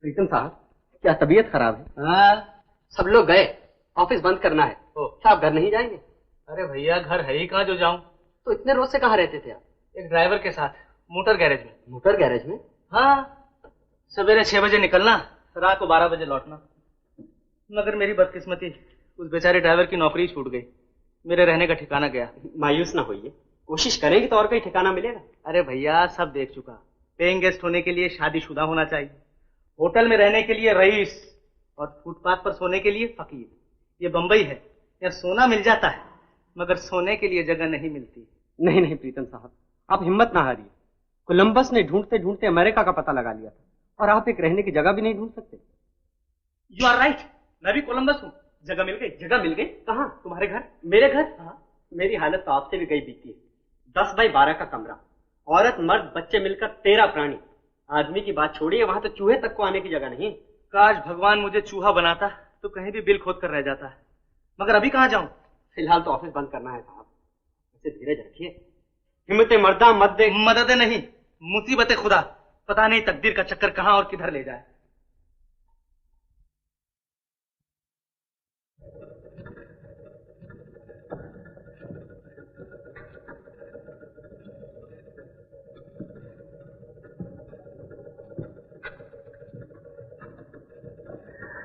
प्रीतम साहब, क्या तबीयत खराब है? हाँ, सब लोग गए, ऑफिस बंद करना है। क्या आप घर नहीं जाएंगे? अरे भैया, घर है ही कहाँ जो जाऊं। तो इतने रोज से कहाँ रहते थे आप? एक ड्राइवर के साथ, मोटर गैरेज में। मोटर गैरेज में? हाँ, सवेरे 6 बजे निकलना, रात को 12 बजे लौटना। मगर मेरी बदकिस्मती, उस बेचारे ड्राइवर की नौकरी छूट गई, मेरे रहने का ठिकाना गया। मायूस ना होइए, कोशिश करेंगे तो और कहीं ठिकाना मिलेगा। अरे भैया, सब देख चुका। पेइंग गेस्ट होने के लिए शादीशुदा होना चाहिए, होटल में रहने के लिए रईस, और फुटपाथ पर सोने के लिए फकीर। ये बंबई है, यहाँ सोना मिल जाता है, मगर सोने के लिए जगह नहीं मिलती। नहीं नहीं प्रीतम साहब, आप हिम्मत ना हारिए। कोलंबस ने ढूंढते ढूंढते अमेरिका का पता लगा लिया था, और आप एक रहने की जगह भी नहीं ढूंढ सकते। यू आर राइट, मैं भी कोलंबस हूँ। जगह मिल गई। जगह मिल गई? कहाँ? तुम्हारे घर। मेरे घर? हाँ। मेरी हालत तो आपसे भी गई बीती है। 10 बाई 12 का कमरा, औरत मर्द बच्चे मिलकर 13 प्राणी। आदमी की बात छोड़िए, वहां तो चूहे तक को आने की जगह नहीं। काश भगवान मुझे चूहा बनाता तो कहीं भी बिल खोद कर रह जाता है। मगर अभी कहाँ जाऊं? फिलहाल तो ऑफिस बंद करना है साहब, इसे धीरज रखिए। हिम्मत मर्दा मदद नहीं, मुसीबत खुदा। पता नहीं तकदीर का चक्कर कहाँ और किधर ले जाए।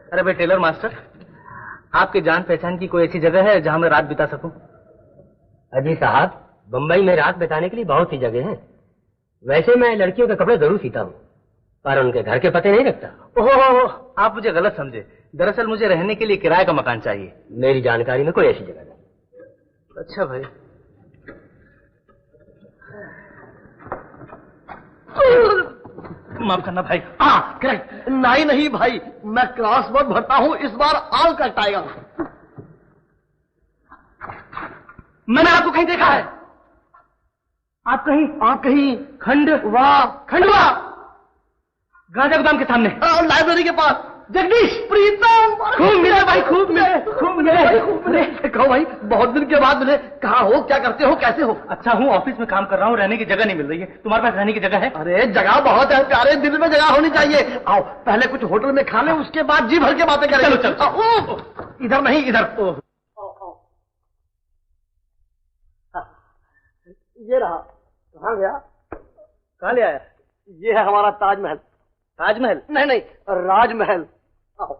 अरे भाई टेलर मास्टर, आपके जान पहचान की कोई ऐसी जगह है जहां मैं रात बिता सकूं? अजी साहब, बंबई में रात बिताने के लिए बहुत सी जगह हैं। वैसे मैं लड़कियों के कपड़े जरूर सीता हूँ, पर उनके घर के पते नहीं रखता। ओहो, आप मुझे गलत समझे। दरअसल मुझे रहने के लिए किराए का मकान चाहिए। मेरी जानकारी में कोई ऐसी जगह नहीं। अच्छा भाई। माफ करना भाई। हाँ करेक्ट। नहीं भाई, मैं क्रॉसवर्ड भरता हूँ, इस बार ऑल करेक्ट आएगा। मैंने आपको कहीं देखा है। आप कहीं खंडवा गांजा गोदाम के सामने, लाइब्रेरी के पास। जगदीश, प्रीतम, खूब मिले भाई, खूब मिले। कहो भाई, बहुत दिन के बाद मिले। कहाँ हो, क्या करते हो, कैसे हो? अच्छा हूँ, ऑफिस में काम कर रहा हूँ, रहने की जगह नहीं मिल रही है। तुम्हारे पास रहने की जगह है? अरे जगह बहुत है प्यारे, दिल में जगह होनी चाहिए। आओ पहले कुछ होटल में खा ले, उसके बाद जी भर के बातें करेंगे। चलो। इधर नहीं, इधर। ये रहा। कहाँ गया? कहाँ ले आया? ये है हमारा ताजमहल। ताजमहल? नहीं, राजमहल। आओ।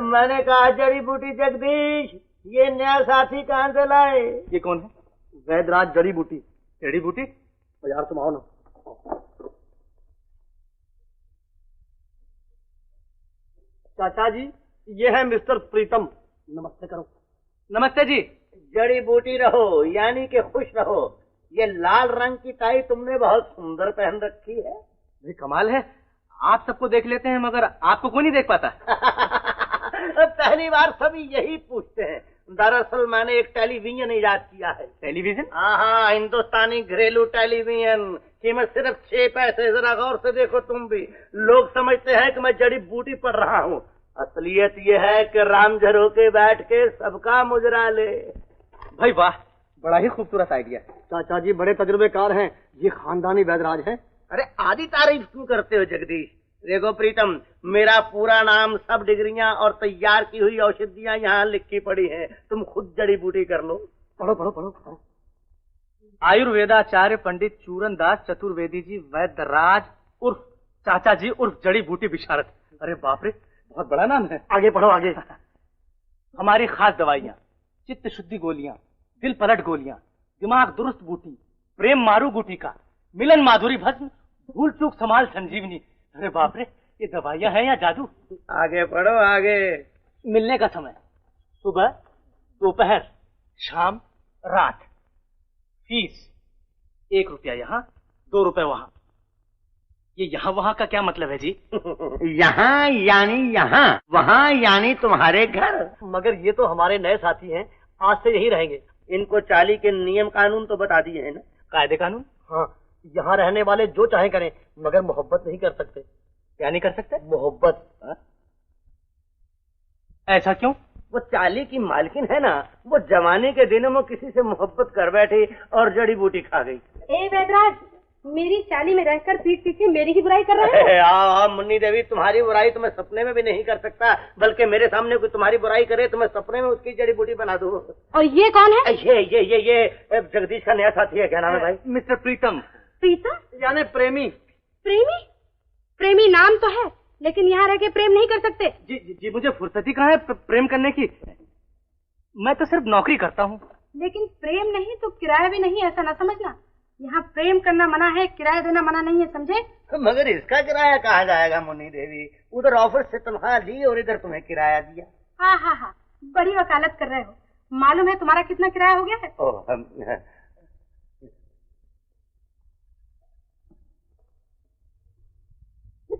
मैंने कहा जड़ी बूटी जगदीश, ये नया साथी कहाँ से लाए? ये कौन है? वैद्यराज जड़ी बूटी। जड़ी बूटी? यार तुम आओ ना। चाचा जी, ये है मिस्टर प्रीतम। नमस्ते करो। नमस्ते जी। जड़ी बूटी रहो, यानी कि खुश रहो। ये लाल रंग की टाई तुमने बहुत सुंदर पहन रखी है। ये कमाल है, आप सबको देख लेते हैं मगर आपको कोई नहीं देख पाता। पहली बार सभी यही पूछते हैं। दरअसल मैंने एक टेलीविजन इजाद किया है। टेलीविजन? हाँ, हिंदुस्तानी घरेलू टेलीविजन। कीमत सिर्फ 6 पैसे। जरा गौर से देखो तुम भी। लोग समझते हैं कि मैं जड़ी बूटी पढ़ रहा हूँ, असलियत ये है कि राम झरोके बैठ के सबका मुजरा ले। भाई वाह, बड़ा ही खूबसूरत आइडिया। चाचा जी बड़े तजुर्बेकार हैं, ये खानदानी वैद्यराज है। अरे आधी तारीफ क्यों करते हो जगदीश? देखो प्रीतम, मेरा पूरा नाम, सब डिग्रियां और तैयार की हुई औषधियां यहाँ लिखी पड़ी हैं। तुम खुद जड़ी बूटी कर लो। पढ़ो पढ़ो पढ़ो। आयुर्वेदाचार्य पंडित चूरन दास चतुर्वेदी जी वैद्यराज उर्फ चाचा जी उर्फ जड़ी बूटी बिशारत। अरे बाप रे, बहुत बड़ा नाम है। आगे पढ़ो आगे। हमारी खास दवाइयाँ, चित्त शुद्धि गोलियां, दिल पलट गोलियां, दिमाग दुरुस्त बूटी, प्रेम मारू गुटिका, मिलन माधुरी भस्म, भूल चूक संभाल संजीवनी। अरे बाप रे, ये दवाइयां हैं या जादू? आगे पढ़ो आगे। मिलने का समय सुबह, दोपहर, शाम, रात। फीस 1 रुपया यहाँ, 2 रुपए वहाँ। ये यहाँ वहाँ का क्या मतलब है जी? यहाँ यानी यहाँ, वहाँ यानी तुम्हारे घर। मगर ये तो हमारे नए साथी हैं, आज से यही रहेंगे। इनको चाली के नियम कानून तो बता दिए हैं ना? कायदे कानून? हाँ, यहाँ रहने वाले जो चाहे करें, मगर मोहब्बत नहीं कर सकते। क्या नहीं कर सकते? मोहब्बत। ऐसा क्यों? वो चाली की मालकिन है ना, वो जवानी के दिनों में किसी से मोहब्बत कर बैठी और जड़ी बूटी खा गई। ए वैदराज, मेरी चाली में रहकर पीठ पीछे मेरी ही बुराई कर रहे हो? हाँ मुन्नी देवी, तुम्हारी बुराई तो मैं सपने में भी नहीं कर सकता, बल्कि मेरे सामने कोई तुम्हारी बुराई करे तो मैं सपने में उसकी जड़ी बूटी बना दूँ। और ये कौन है? ये जगदीश का नया साथी है। क्या नाम है भाई? मिस्टर प्रीतम। प्रीतम यानी प्रेमी। प्रेमी? प्रेमी नाम तो है, लेकिन यहाँ रह के प्रेम नहीं कर सकते। जी मुझे फुर्सती कहाँ है प्रेम करने की? मैं तो सिर्फ नौकरी करता हूँ। लेकिन प्रेम नहीं तो किराया भी नहीं, ऐसा ना समझना। यहाँ प्रेम करना मना है, किराया देना मना नहीं है, समझे? मगर इसका किराया कहाँ जाएगा मुन्नी देवी? उधर ऑफिस से तनख्वाह ली और इधर तुम्हें किराया दिया। हाँ, बड़ी वकालत कर रहे हो। मालूम है तुम्हारा कितना किराया हो गया है?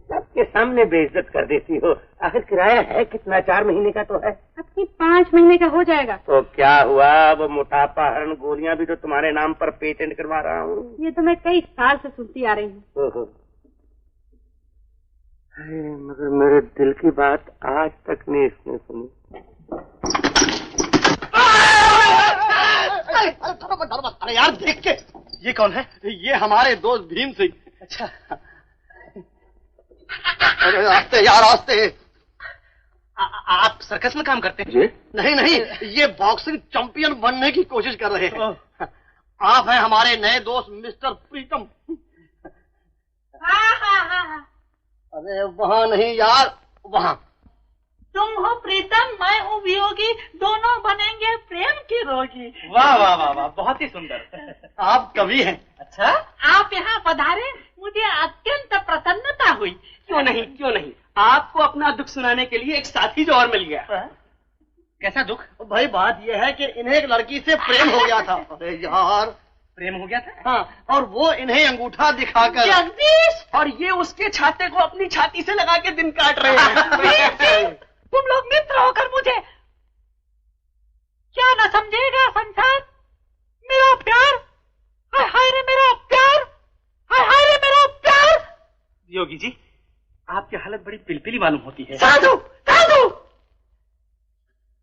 सबके सामने बेइज्जत कर देती हो। आखिर किराया है कितना? 4 महीने का तो है। अपनी 5 महीने का हो जाएगा। तो क्या हुआ? वो मोटापा हरण गोलियां भी तो तुम्हारे नाम पर पेटेंट करवा रहा हूँ। ये तो मैं कई साल से सुनती आ रही हूँ। मगर मेरे दिल की बात आज तक नहीं इसने सुनी। अरे यार देख के, ये कौन है? ये हमारे दोस्त भीम सिंह। अच्छा, अरे आस्ते यार आस्ते। आप सर्कस में काम करते हैं? जी नहीं, ये बॉक्सिंग चैंपियन बनने की कोशिश कर रहे हैं। आप हैं हमारे नए दोस्त मिस्टर प्रीतम। हाँ। अरे वहाँ नहीं यार, वहाँ। तुम हो प्रीतम, मैं हूँ वियोगी, दोनों बनेंगे प्रेम की रोगी। वाह वाह वाह वाह, बहुत ही सुंदर। आप कवि हैं? अच्छा, आप यहाँ पधारे, मुझे अत्यंत प्रसन्नता हुई। क्यों नहीं, आपको अपना दुख सुनाने के लिए एक साथी जो और मिल गया। कैसा दुख? भाई बात यह है कि इन्हें एक लड़की से प्रेम हो गया था। अरे यार, प्रेम हो गया था? हाँ, और वो इन्हें अंगूठा दिखाकर। जगदीश, और ये उसके छाते को अपनी छाती से लगा के दिन काट रहे हैं। तुम लोग मित्र होकर मुझे क्या न समझेगा संसार? मेरा प्यार, हाय रे मेरा प्यार, हाय रे मेरा प्यार। योगी जी, आपकी हालत बड़ी पिलपिली मालूम होती है। साधु,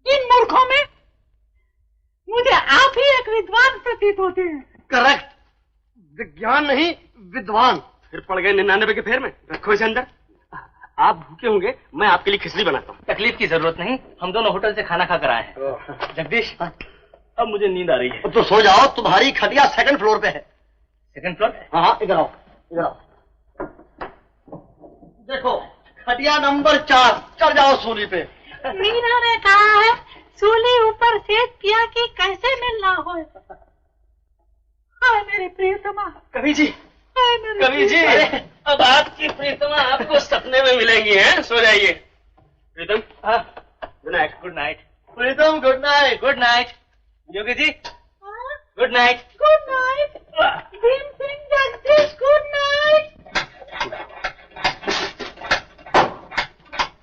इन मूर्खों में मुझे आप ही एक विद्वान प्रतीत होते हैं। करेक्ट, विज्ञान नहीं विद्वान। फिर पड़ गए 99 के फेर में। रखो इसे अंदर। आप भूखे होंगे, मैं आपके लिए खिचड़ी बनाता हूँ। तकलीफ की जरूरत नहीं, हम दोनों होटल से खाना खाकर आए हैं। जगदीश, अब मुझे नींद आ रही है। तो सो जाओ, तुम्हारी खटिया 2nd फ्लोर पे है। 2nd floor? हाँ, इधर आओ। देखो, खटिया नंबर 4। चल जाओ सूली पे। मीरा ने कहा है सूली ऊपर सेट किया कि कैसे मिलना हो। हाय मेरे प्रियतमा। कवि जी, हाय मेरे कवि जी, अब आपकी प्रीतमा आपको सपने में मिलेंगी हैं। सो जाइए। Pritam, good night. Good night Pritam, good night. Good night. Yogi ji, good night. Good night. Bhim Singh, Jagdish, good night.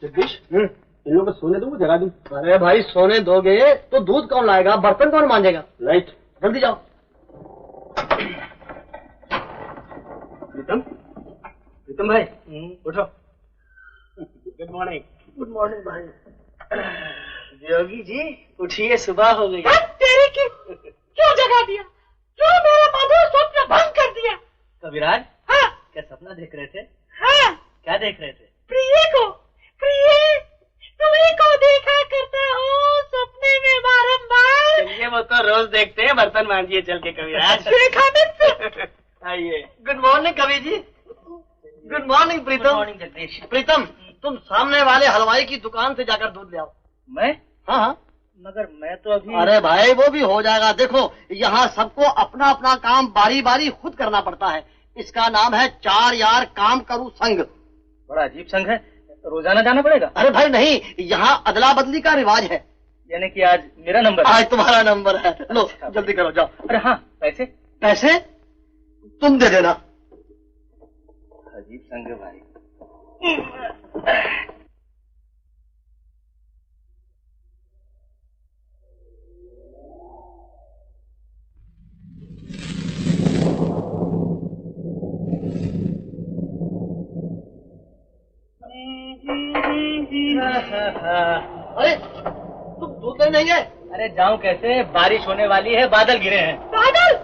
Jagdish, इन लोगों को सोने दूँ, जगा दूँ? अरे भाई, सोने दोगे तो दूध कौन लाएगा, बर्तन कौन मांजेगा? राइट। जल्दी जाओ। प्रीतम भाई, उठो। Good morning. गुड मॉर्निंग भाई। योगी जी, उठिए, सुबह हो गई। तेरे की क्यों जगा दिया? क्यों मेरा मधुर स्वप्न भंग कर दिया? कविराज, हाँ क्या सपना देख रहे थे? हाँ, क्या देख रहे थे? प्रिय तुम्ही को देखा करता हूँ सपने में बारंबार। चलिए, वो तो रोज देखते हैं। बर्तन मांजिए चल के कविराज। देखा मित्र। आइए। Good morning Kavi ji. Good morning Pritam. Good morning Jagdish. Pritam, तुम सामने वाले हलवाई की दुकान से जाकर दूध ले आओ। मैं? हाँ, मगर मैं तो अभी। अरे भाई, वो भी हो जाएगा। देखो, यहाँ सबको अपना अपना काम बारी बारी खुद करना पड़ता है। इसका नाम है 4 यार काम करूं संघ। बड़ा अजीब संघ है, रोजाना जाना पड़ेगा? अरे भाई नहीं, यहाँ अदला बदली का रिवाज है। यानी कि आज मेरा नंबर? आज तुम्हारा नंबर है। लो, जल्दी करो, जाओ। अरे हाँ, पैसे? पैसे तुम दे देना। अजीब संघ भाई। चलेंगे? अरे जाऊं कैसे, बारिश होने वाली है, बादल गिरे हैं। बादल?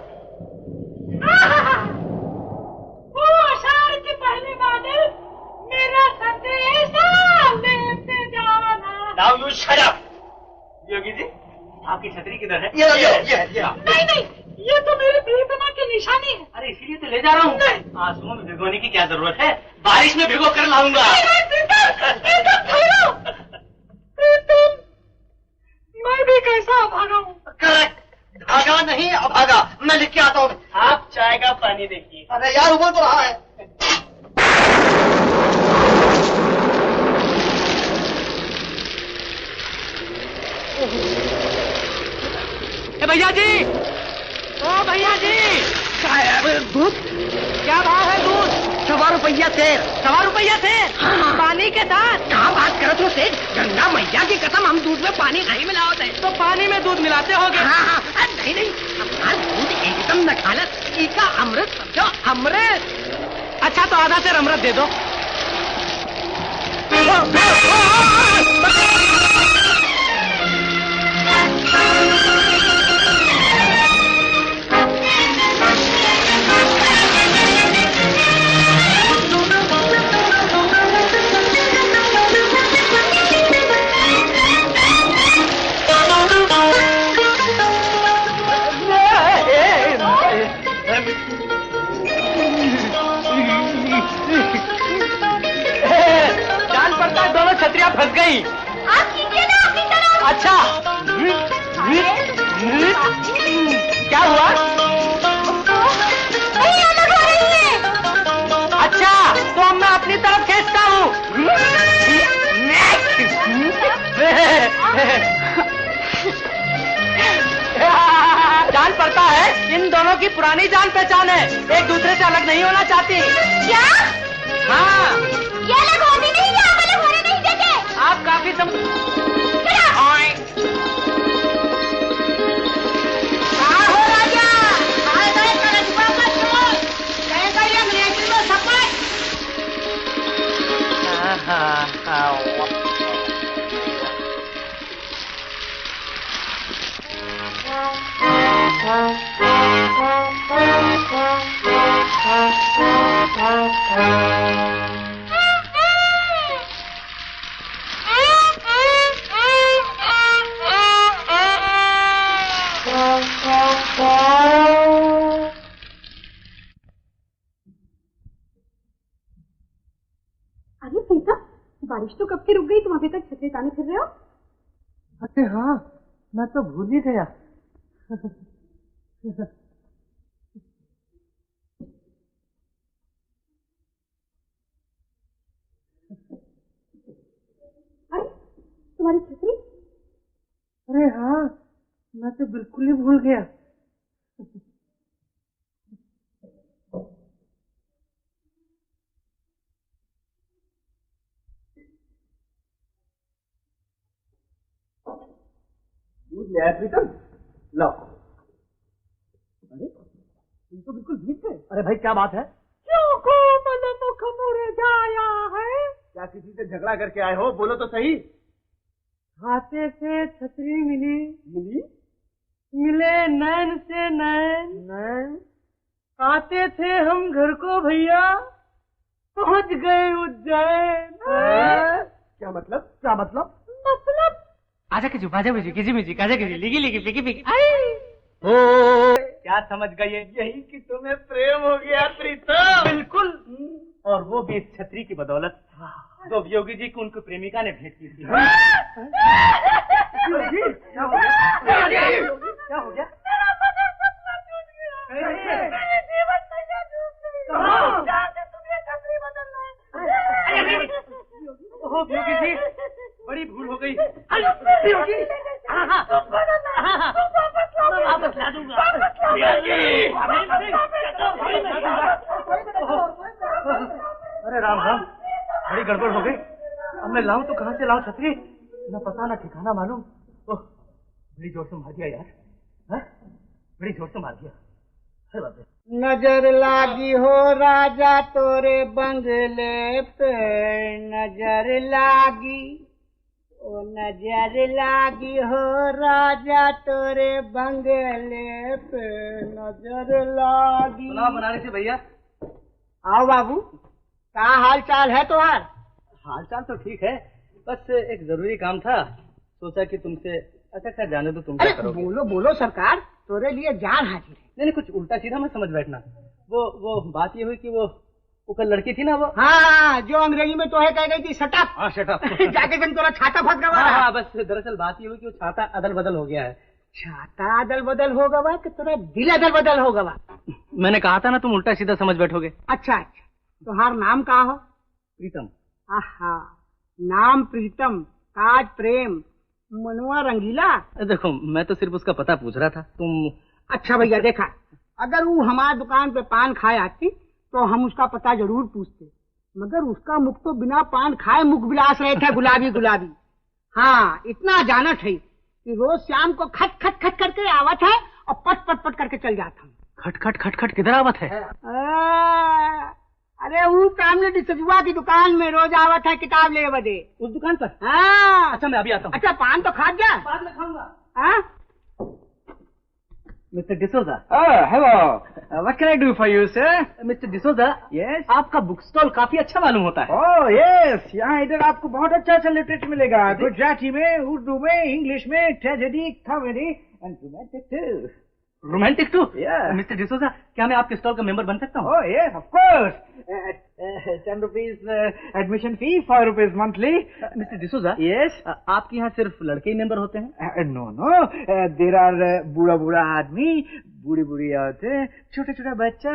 वो आषाढ़ के पहले बादल मेरा संदेश लेते जाना। Now you shut up! Yogi ji, आपकी छतरी किधर है? ये नहीं, ये तो मेरी प्रीतमा की निशानी है। अरे इसीलिए तो ले जा रहा हूँ। आंसुओं में भिगोने की क्या जरूरत है, बारिश में भिगो कर लाऊंगा। प्रीतम, मैं भी कैसा अभागा हूँ। करेक्ट, भागा नहीं अभागा। मैं लिख के आता हूँ। आप चाय का पानी देखिए। अरे यार उबल तो रहा है। भैया जी, ओ भैया जी, दूध क्या भाव है दूध? 1.25 रुपया सेर। 1.25 रुपया थे? हाँ। पानी के साथ? कहाँ बात करत हो सेठ, गंगा मैया की कसम हम दूध में पानी नहीं मिलावत है। तो पानी में दूध मिलाते होगे? हाँ, नहीं, हमारा दूध एकदम नखालत, इसका अमृत समझो, अमृत। अच्छा तो आधा सेर अमृत दे दो। छतरियां फंस गई। आप कीजिए ना अपनी तरफ। अच्छा, क्या हुआ? नहीं अलग हो रही है। अच्छा, तो अब मैं अपनी तरफ खींचता हूँ। जान पड़ता है इन दोनों की पुरानी जान पहचान है, एक दूसरे से अलग नहीं होना चाहती। क्या? हाँ, ये अलग होने नहीं, ये आप अलग होने नहीं देते। आप काफी हो राजा, आए गए करजवा का चोर, कहेगा ये अंग्रेजी में सफाई। अरे प्रीता, बारिश तो कब की रुक गई, तुम अभी तक छतरी ताने फिर रहे हो? अरे हाँ, मैं तो भूल ही गया। अरे तुम्हारी छतरी? अरे हाँ, मैं तो बिल्कुल ही भूल गया। दूध ले आया प्रीतम, लो। अरे तुम तो बिल्कुल भीग गए। अरे भाई क्या बात है? क्यों को मन मुख मुरझाया है? क्या किसी से झगड़ा करके आए हो? बोलो तो सही। खाते से छतरी मिली मिले नैन से नैन आते थे हम घर को भैया, पहुंच गए उज्जैन। क्या मतलब? आजा किसी आजा म्यूजिक आजा किसी लिगी लिगी क्या समझ गई? यही कि तुम्हें प्रेम हो गया प्रीतम। बिल्कुल, और वो भी इस छतरी की बदौलत। तो योगी जी को उनकी प्रेमिका ने भेंट की थी। क्या हो गया? मेरा बड़ा सपना टूट गया। मेरे जीवन में ये डूब गई। जाके तुम ये छतरी बदलना है। ओह योगी जी, बड़ी भूल हो गई। योगी, वापस ला दूंगा। अरे राम राम, बड़ी गड़बड़ हो गई। अब मैं लाऊं तो कहाँ से लाऊं छतरी? न पता न ठिकाना मालूम। ओह, बड़ी जोर से मार दिया यार। है? बड़ी जोर से मार दिया। नजर लागी हो राजा तोरे बंगले पे, नजर लागी ओ नजर लागी हो राजा तोरे बंगले पे, नजर लागी। सुनाओ बनारसी भैया। आओ बाबू, क्या हाल चाल है तुम्हार? हाल चाल तो ठीक है, बस एक जरूरी काम था, सोचा कि तुमसे। अच्छा क्या जाने दो, तुम क्या करोगे? बोलो बोलो सरकार, तोरे लिए जान हाजिर है। नहीं कुछ उल्टा सीधा मत समझ बैठना। वो बात ये हुई कि वो कल लड़की थी ना, वो हाँ जो अंग्रेजी में तो है कह गई थी शटअप। हाँ शटअप। जाके जन तोरा छाता फट गवा। हाँ बस दरअसल बात ये हुई कि वो छाता अदल बदल हो गया है। छाता अदल बदल हो गवा कि तेरा दिल अदल बदल हो गवा? मैंने कहा था ना तुम उल्टा सीधा समझ बैठोगे। अच्छा तुम्हार नाम कहा हो? प्रीतम। आहा, नाम प्रीतम, काज प्रेम, मनवा रंगीला। देखो मैं तो सिर्फ उसका पता पूछ रहा था, तुम। अच्छा भैया देखा, अगर वो हमारी दुकान पे पान खाए आती तो हम उसका पता जरूर पूछते, मगर उसका मुख तो बिना पान खाए मुख विलास रहे थे, गुलाबी गुलाबी। हाँ इतना जानत है कि रोज शाम को खट खट खट करके आवत है और पट पट पट करके चल जाता हूँ। खट खट खट खट किधर आवत है? अरे वो सामने डिसजुआ की दुकान में रोज आवत है किताब ले बदे। उस दुकान पर? हाँ। अच्छा मैं अभी आता हूँ। अच्छा पान तो खा जा। बाद में खाऊंगा। हाँ mister D'Souza. Hello, what can I do for you sir? Mister D'Souza. Yes. आपका बुक स्टॉल काफी अच्छा मालूम होता है। ओह यस, यहाँ इधर आपको बहुत अच्छा अच्छा लिटरेचर मिलेगा, गुजराती में, उर्दू में, इंग्लिश में, tragedy, comedy and romantic too. Romantic too? Yeah. Mister D'Souza, क्या मैं आपके स्टॉल का मेंबर बन सकता हूँ? Oh yes of course, 10 rupees admission fee, 4 rupees monthly. Mister D'Souza. Yes. आपके यहाँ सिर्फ लड़के ही मेंबर होते हैं? नो नो, देर आर बूढ़ा बूढ़ा आदमी, बूढ़ी बूढ़ी औरतें, छोटा छोटा बच्चा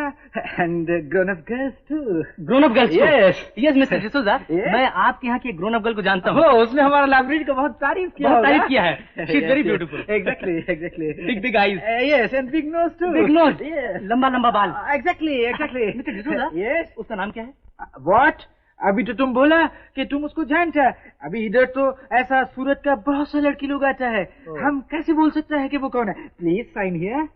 and grown up girls too. Grown up girls? Yes yes mister D'Souza, मैं आपके यहाँ की ग्रोन अप गर्ल को जानता हूँ। उसने हमारा लाइब्रेरी का बहुत तारीफ किया। बहुत तारीफ किया है। She is very beautiful. Exactly exactly. Big big eyes. Yes and big nose too. Big nose. लंबा लंबा बाल। Exactly exactly. Mister D'Souza. Yes. उसका नाम क्या है? व्हाट? अभी तो तुम बोला कि तुम उसको जानता है, अभी इधर तो ऐसा सूरत का बहुत सा लड़की लोग आता है, हम कैसे बोल सकते हैं कि वो कौन है? Please sign here.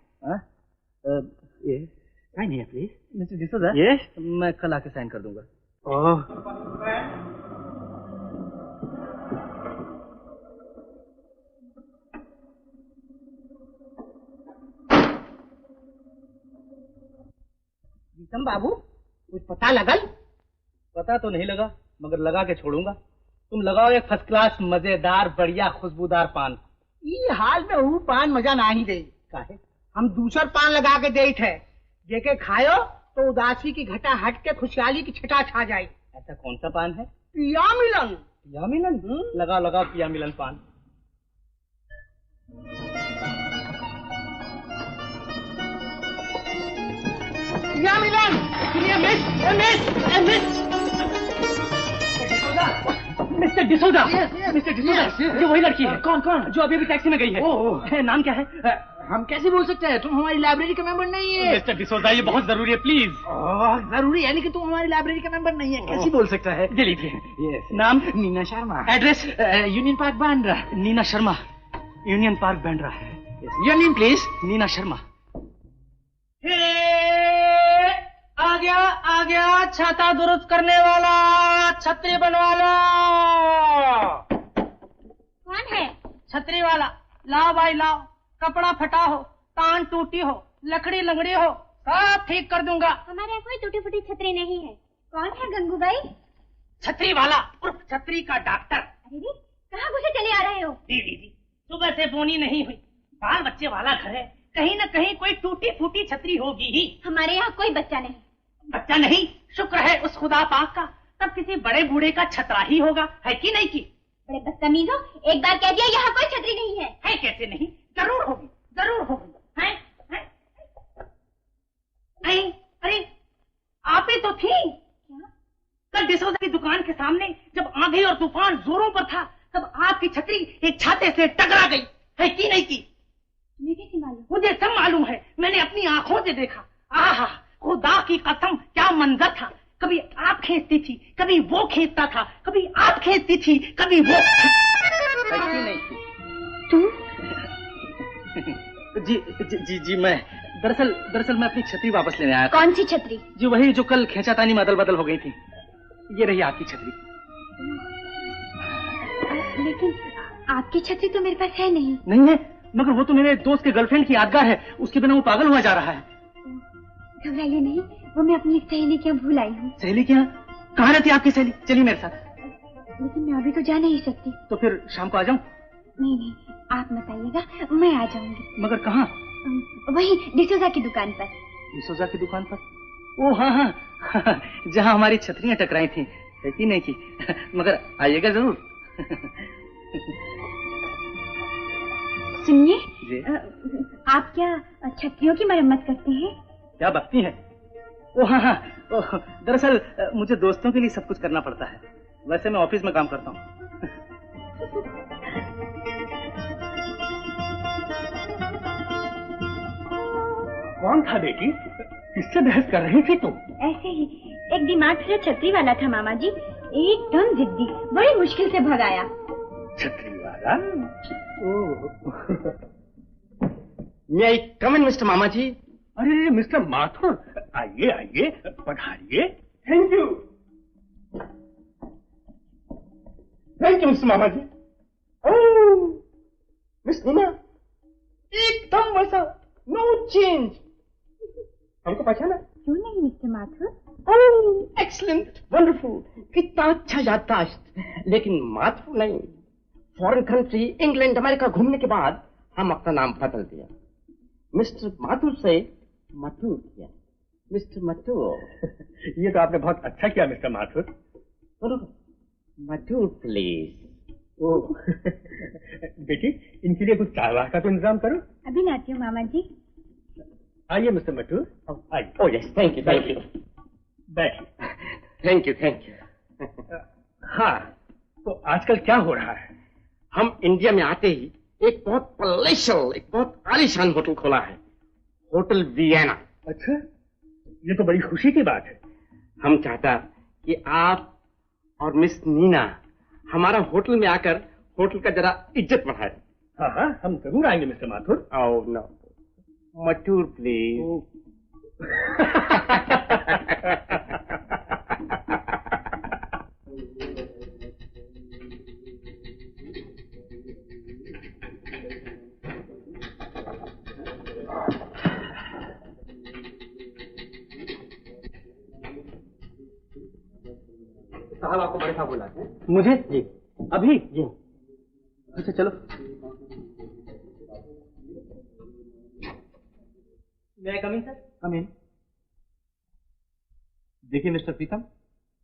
Sign here please. Mister D'Souza. Yes. मैं कल आके साइन कर दूंगा। ओह प्रीतम बाबू, कुछ पता लगल? पता तो नहीं लगा, मगर लगा के छोड़ूंगा। तुम लगाओ एक फर्स्ट क्लास मजेदार बढ़िया खुशबूदार पान। ये हाल में वो पान मजा ना ही दे। काहे? हम दूसर पान लगा के दे थे, जेके खायो तो उदासी की घटा हट के खुशहाली की छटा छा जाए। ऐसा कौन सा पान है? पिया मिलन। पिया मिलन? लगाओ लगाओ पिया मिलन पान। पिया मिलन। मिस्टर डिसोजा। मिस्टर डिसोजा, ये वही लड़की है। कौन कौन? जो अभी अभी टैक्सी में गई है। ओह, नाम क्या है? हम कैसे बोल सकते हैं? तुम हमारी लाइब्रेरी का मेंबर नहीं है। मिस्टर डिसोजा, ये बहुत जरूरी है, प्लीज। जरूरी यानी कि तुम हमारी लाइब्रेरी का मेंबर नहीं है, कैसे बोल सकता है? ये लीजिए। यस। नाम? Neena Sharma. Address? Union Park Bandra. Neena Sharma, Union Park Bandra. Your name please? Neena Sharma. आ गया छाता दुरुस्त करने वाला, छतरी बनवा लो। कौन है? छतरी वाला। लाओ भाई लाओ, कपड़ा फटा हो, तान टूटी हो, लकड़ी लंगड़ी हो, सब ठीक कर दूंगा। हमारे यहाँ कोई टूटी फूटी छतरी नहीं है। कौन है गंगू भाई? छतरी वाला उर्फ छतरी का डॉक्टर। अरे रे, कहाँ घुसे चले आ रहे हो? दीदी सुबह से बोनी नहीं हुई, बाल बच्चे वाला घर है, कहीं न कहीं कोई टूटी फूटी छतरी होगी ही। हमारे यहाँ कोई बच्चा नहीं। बच्चा नहीं? शुक्र है उस खुदा पाक का, तब किसी बड़े बूढ़े का छतरा ही होगा, है कि नहीं की? बड़े बदतमीज हो, एक बार कह दिया यहाँ कोई छतरी नहीं है। है कैसे नहीं? जरूर होगी, जरूर होगी। है? नहीं, अरे आप ही तो थी। क्या? कल डिसोजा की दुकान के सामने जब आंधी और तूफान जोरों पर था, तब आपकी छतरी एक छाते से टकरा गई, है कि नहीं की? तुम्हें कैसे मालूम? मुझे सब मालूम है, मैंने अपनी आंखों से देखा। आहा, खुदा की कसम क्या मंजर था। कभी आप खींचती थी, कभी वो खींचता था, कभी आप खींचती थी, कभी वो। ऐसी नहीं थी। तू? जी मैं दरअसल मैं अपनी छतरी वापस लेने आया था। कौन सी छतरी? जी वही जो कल खींचातानी में अदल बदल हो गई थी। ये रही आपकी छतरी। लेकिन आपकी छतरी तो मेरे पास है नहीं। नहीं है, मगर वो तो मेरे दोस्त के गर्लफ्रेंड की यादगार है, उसके बिना वो पागल हुआ जा रहा है। घबराइए नहीं, वो मैं अपनी एक सहेली के यहाँ भूल आई हूँ। सहेली के यहाँ? कहाँ रहती है आपकी सहेली? चलिए मेरे साथ। लेकिन मैं अभी तो जा नहीं सकती। तो फिर शाम को आ जाऊँ? नहीं, आप मत आइएगा, मैं आ जाऊंगी। मगर कहाँ? वही डिसोजा की दुकान पर। डिसोजा की दुकान पर? ओ हाँ हाँ, जहाँ हमारी छतरियाँ टकराई थी, है कि नहीं की? मगर आइएगा जरूर। सुनिए, आप क्या छतरियों की मरम्मत करते हैं? क्या बकती है? ओ हाँ हाँ, दरअसल मुझे दोस्तों के लिए सब कुछ करना पड़ता है। वैसे मैं ऑफिस में काम करता हूँ। कौन था बेटी? किससे बहस कर रही थी तुम? ऐसे ही एक दिमाग से छतरी वाला था मामा जी, एकदम जिद्दी, बड़ी मुश्किल से भगाया। छतरी वाला? मैं कम इन मिस्टर मामा जी। अरे मिस्टर माथुर, आइए आइए, पधारिए। Thank you. Thank you mister मामा जी। ओह मिस नीना, एकदम वैसा, नो चेंज। हमको पहचाना? क्यों नहीं मिस्टर माथुर? एक्सीलेंट, वंडरफुल, कितना अच्छा याददाश्त। लेकिन माथुर नहीं, फॉरेन कंट्री इंग्लैंड अमेरिका घूमने के बाद हम अपना नाम बदल दिया, मिस्टर माथुर से मथुर किया, मिस्टर मथुर। ये तो आपने बहुत अच्छा किया मिस्टर माथुर। मथुर प्लीज। ओह बेटी, इनके लिए कुछ चाय का तो इंतजाम करो। अभी लाती हूँ मामा जी। आइए मिस्टर मथुर, आइए। Oh yes, thank you thank you. बैठिए। Thank you. हाँ, तो आजकल क्या हो रहा है? हम इंडिया में आते ही एक बहुत पैलेशियल, एक बहुत आलीशान होटल खोला है, होटल वियना। अच्छा, ये तो बड़ी खुशी की बात है। हम चाहता कि आप और मिस नीना हमारा होटल में आकर होटल का जरा इज्जत बढ़ाए। हाँ हाँ, हम जरूर आएंगे mister Mathur. Oh no, Mathur please. साहब आपको बड़े साहब बुलाते हैं। मुझे? जी। अभी? जी। अच्छा चलो। मैं कम इन सर? कम इन। देखिए मिस्टर प्रीतम,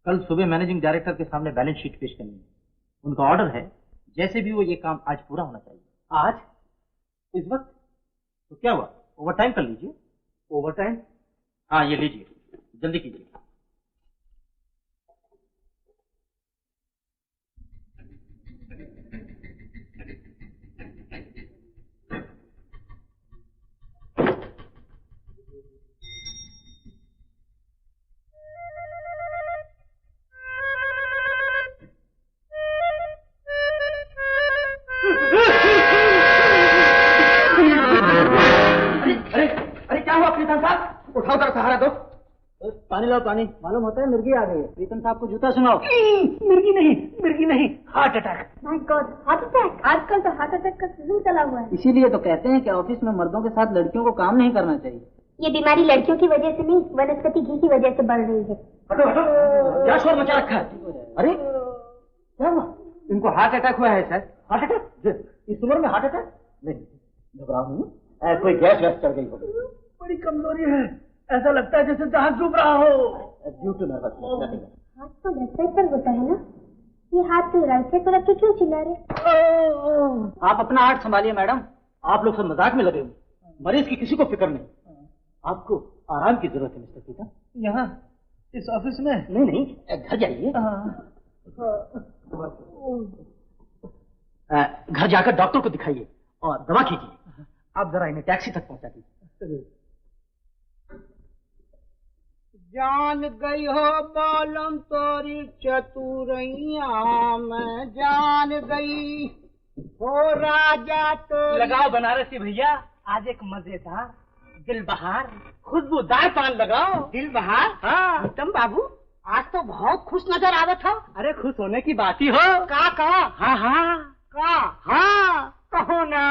कल सुबह मैनेजिंग डायरेक्टर के सामने बैलेंस शीट पेश करनी है। उनका ऑर्डर है, जैसे भी वो ये काम आज पूरा होना चाहिए। आज? इस वक्त? तो क्या हुआ, ओवर टाइम कर लीजिए। Over time? हाँ ये लीजिए, जल्दी कीजिए। उठाओ जरा सहारा दो। पानी लाओ पानी। मालूम होता है मिर्गी आ गई है। प्रीतम साहब को जूता सुनाओ। मिर्गी नहीं, heart attack. My God, heart attack? आजकल तो हार्ट अटैक का सीजन चला हुआ है। इसीलिए तो कहते हैं कि ऑफिस में मर्दों के साथ लड़कियों को काम नहीं करना चाहिए। ये बीमारी लड़कियों की वजह से नहीं, वनस्पति घी की वजह से बढ़ रही है। हटो हटो, क्या शोर मचा रखा है? अरे क्या हुआ? इनको हार्ट अटैक हुआ है सर। Heart attack? इस उम्र में हार्ट अटैक? नहीं, घबराओ नहीं, कोई गैस वैस चढ़ गई होगी। बड़ी कमजोरी है, ऐसा लगता है जैसे जहाज डूब रहा हो। Due to nervousness. हाथ तो लेफ्ट साइड पर होता है ना, ये हाथ तो राइट साइड पर रख के क्यों चिल्ला रहे? आप अपना हाथ संभालिए मैडम, आप लोग सब मजाक में लगे हुए। मरीज की किसी को फिक्र नहीं। आपको आराम की जरूरत है मिस्टर प्रीतम। यहाँ इस ऑफिस में? नहीं, घर जाइए। घर जाकर डॉक्टर को दिखाइए और दवा कीजिए। आप जरा इन्हें टैक्सी तक पहुंचा दीजिए। जान गई हो बालम तोरी चतुरैया, मैं जान गई हो राजा तो। लगाओ बनारसी भैया, आज एक मजेदार दिल बहार खुशबूदार पान लगाओ। दिल बहार? हाँ। उत्तम बाबू, आज तो बहुत खुश नजर आवत हो। अरे खुश होने की बात ही हो। का हाँ हाँ का हाँ कहो ना।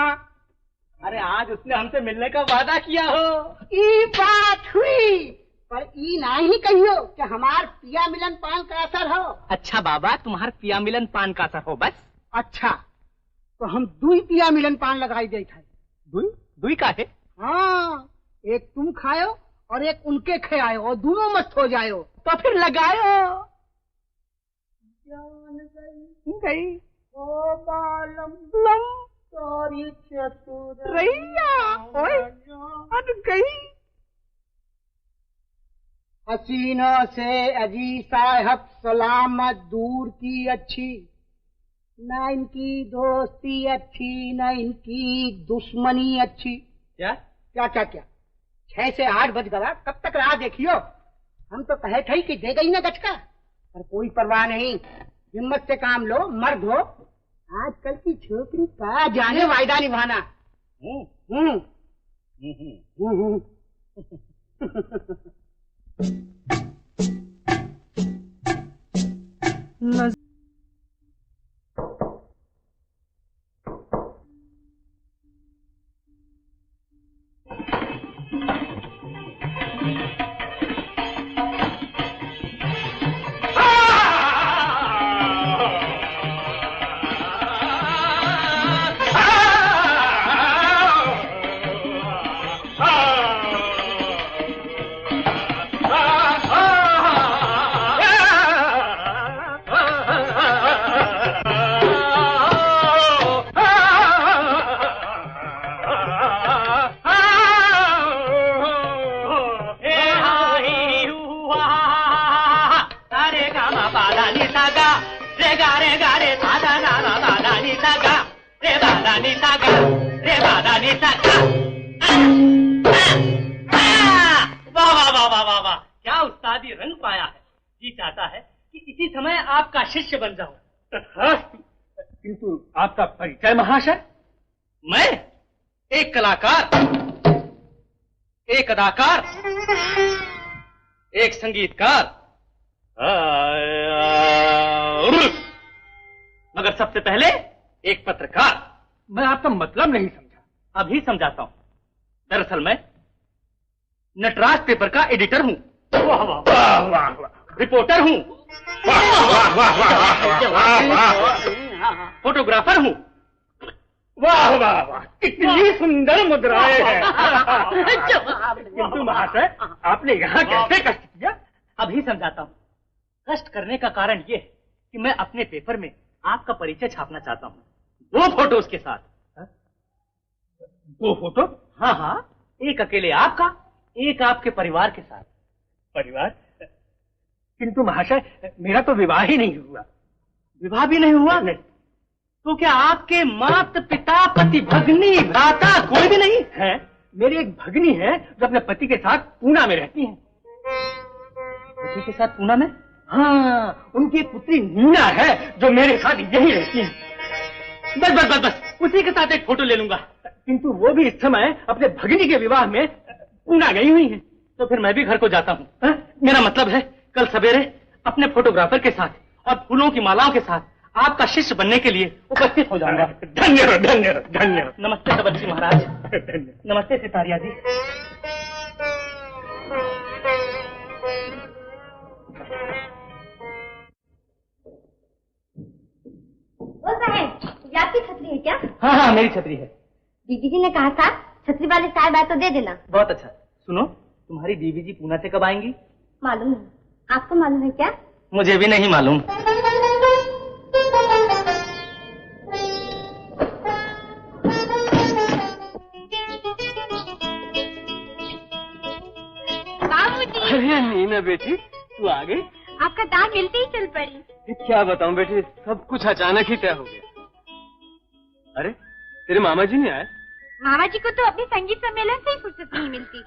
अरे आज उसने हमसे मिलने का वादा किया हो। ई बात हुई, पर ई नहीं कहियो कि हमार पिया मिलन पान का असर हो। अच्छा बाबा, तुम्हार पिया मिलन पान का असर हो बस। अच्छा तो हम दुई पिया मिलन पान लगाई दे थे। दुई का है? हाँ, एक तुम खाओ और एक उनके खाओ और दोनों मस्त हो जाओ। तो फिर लगायो। गई ओ बालम लम सारी चतुर रैया ओए अट गई। हसीनों से अजी साहब सलामत दूर की अच्छी, न इनकी दोस्ती अच्छी न इनकी दुश्मनी अच्छी। क्या क्या क्या क्या 6 से 8 बज गया, कब तक राह देखियो। हम तो कहे थे कि दे गई ना गचका, पर कोई परवाह नहीं, हिम्मत से काम लो, मर्द हो। आजकल की छोकरी का जाने वायदा निभाना। शिष्य बन जाऊं। किंतु आपका परिचय महाशय? मैं एक कलाकार, एक अदाकार, एक संगीतकार, मगर सबसे पहले एक पत्रकार। मैं आपका मतलब नहीं समझा। अभी समझाता हूं। दरअसल मैं नटराज पेपर का एडिटर हूं। वाह वाह वाह वाह वाह। रिपोर्टर हूं। फोटोग्राफर हूँ। वाह वाह वाह, कितनी सुंदर मुद्राएं हैं। किंतु महाशय, आपने यहाँ कैसे कष्ट किया? अभी समझाता हूँ। कष्ट करने का कारण ये है कि मैं अपने पेपर में आपका परिचय छापना चाहता हूँ, 2 फोटोज के साथ। 2 फोटो? हाँ हाँ, एक अकेले आपका, एक आपके परिवार के साथ। परिवार? किंतु महाशय, मेरा तो विवाह ही नहीं हुआ। विवाह भी नहीं हुआ? नहीं। तो क्या आपके माता पिता पति भगनी भ्राता कोई भी नहीं है? मेरी एक भगनी है जो अपने पति के साथ पूना में रहती है। पति के साथ पूना में? हाँ, उनकी पुत्री नीना है जो मेरे साथ यही रहती है। बस बस बस बस, उसी के साथ एक फोटो ले लूंगा। किंतु वो भी इस समय अपने भगनी के विवाह में पूना गई हुई है। तो फिर मैं भी घर को जाता हूँ। मेरा मतलब है कल सवेरे अपने फोटोग्राफर के साथ और फूलों की मालाओं के साथ आपका शिष्य बनने के लिए उपस्थित हो जाऊंगा। धन्यवाद धन्यवाद धन्यवाद। नमस्ते तबस्सी महाराज। नमस्ते सितारिया जी। वो साहब, ये आपकी छतरी है क्या? हाँ हाँ, मेरी छतरी है। दीदी जी ने कहा था छतरी वाले साहब आए तो दे देना। बहुत अच्छा। सुनो, तुम्हारी बीवी जी पूना से कब आएंगी? मालूम नहीं। आपको मालूम है क्या? मुझे भी नहीं मालूम। बाबूजी। अरे नीना बेटी, तू आ गई? आपका दाम मिलते ही चल पड़ी। क्या बताऊं बेटी, सब कुछ अचानक ही तय हो गया। अरे तेरे मामा जी नहीं आए? मामा जी को तो अपने संगीत सम्मेलन से ही फुर्सत नहीं मिलती।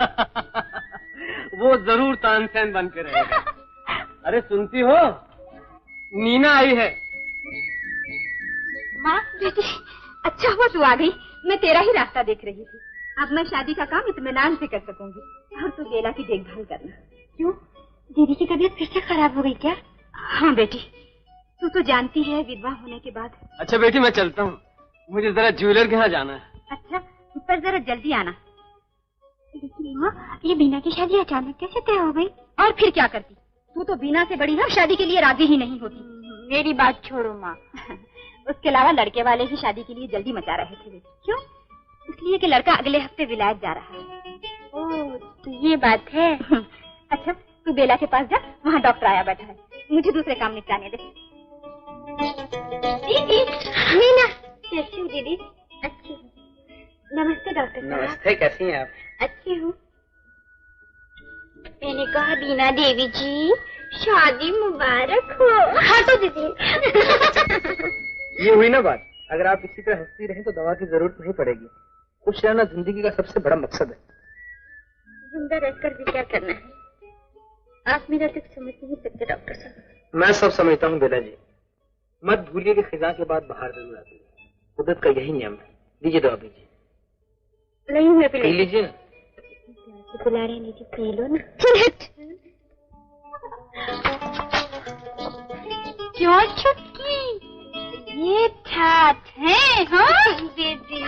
वो जरूर तानसेन बन के रहेगा। अरे सुनती हो, नीना आई है। माँ बेटी, अच्छा हुआ तू आ गई। मैं तेरा ही रास्ता देख रही थी। अब मैं शादी का काम इत्मीनान से कर सकूंगी और तू बेला की देखभाल करना। क्यों, दीदी की तबीयत फिर से खराब हो गई क्या? हाँ बेटी, तू तो जानती है विधवा होने के बाद। अच्छा बेटी मैं चलता हूँ, मुझे जरा ज्वेलर के यहाँ जाना है। अच्छा, पर जरा जल्दी आना। लेकिन माँ, ये बीना की शादी अचानक कैसे तय हो गई? और फिर क्या करती? तू तो बीना से बड़ी है, शादी के लिए राजी ही नहीं होती। मेरी बात छोड़ो माँ। उसके अलावा लड़के वाले भी शादी के लिए जल्दी मचा रहे थे। क्यों? इसलिए कि लड़का अगले हफ्ते विलायत जा रहा है। ओह, तो ये बात है। अच्छा, तू बेला के पास जा, वहाँ डॉक्टर आया बैठा है। मुझे दूसरे काम निपटाने दे। दीदी, मीना। कैसी हो दीदी? अच्छी हूँ। नमस्ते डॉक्टर साहब। नमस्ते, कैसी हैं आप? अच्छी हूँ। मैंने कहा बीना देवी जी, शादी मुबारक हो। हटो दीदी। ये हुई ना बात। अगर आप इसी तरह हंसती रहें तो दवा की जरूरत नहीं पड़ेगी। खुश रहना जिंदगी का सबसे बड़ा मकसद है। जिंदा रहकर भी क्या करना है? आप मेरा दुख समझ नहीं सकते डॉक्टर साहब। मैं सब समझता हूँ बेला जी। मत भूलिए कि खिजा के बाद बाहर जरूर आती है। कुदरत का यही नियम है। लीजिए दवा पीजिए। नहीं, मैं पी लीजिए ना। बुला रहे नहीं, पी लो ना। क्यों छुटकी? ये ठाठ है, हाँ दीदी।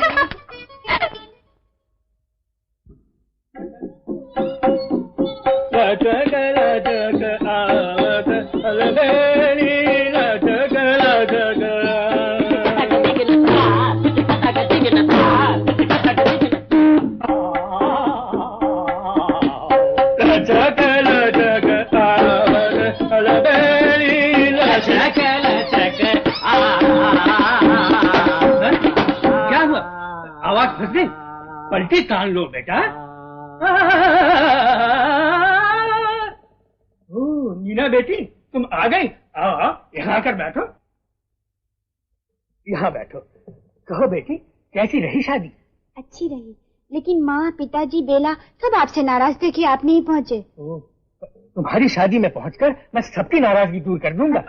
क्या हुआ? आवाज फंस गई? पलटी तान लो बेटा। ओ मीना बेटी, तुम आ गई? आओ, यहाँ आकर बैठो। यहाँ बैठो। कहो बेटी, कैसी रही शादी? अच्छी रही, लेकिन माँ, पिताजी, बेला सब आपसे नाराज थे कि आप नहीं पहुँचे। तुम्हारी शादी में पहुंचकर मैं सबकी नाराजगी दूर कर दूंगा।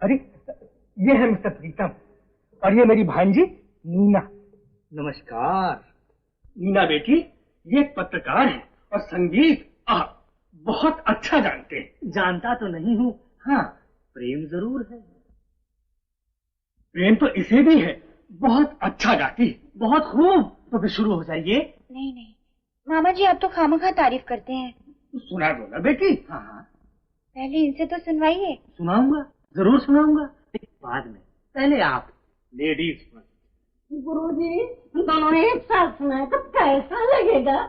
अरे ये है मिस्टर प्रीतम और ये मेरी भांजी मीना। नमस्कार। मीना बेटी, ये एक पत्रकार है और संगीत बहुत अच्छा जानते हैं। जानता तो नहीं हूँ, हाँ प्रेम जरूर है। प्रेम तो इसे भी है, बहुत अच्छा गाती है। बहुत खूब। तो फिर शुरू हो जाइए। नहीं नहीं मामा जी, आप तो खामखा तारीफ करते हैं। सुना दो ना बेटी। हाँ हाँ, पहले इनसे तो सुनवाइए। सुनाऊंगा, जरूर सुनाऊंगा, बाद में। पहले आप लेडीज फर्स्ट। गुरुजी, दोनों एक साथ सुनाए तो कैसा लगेगा?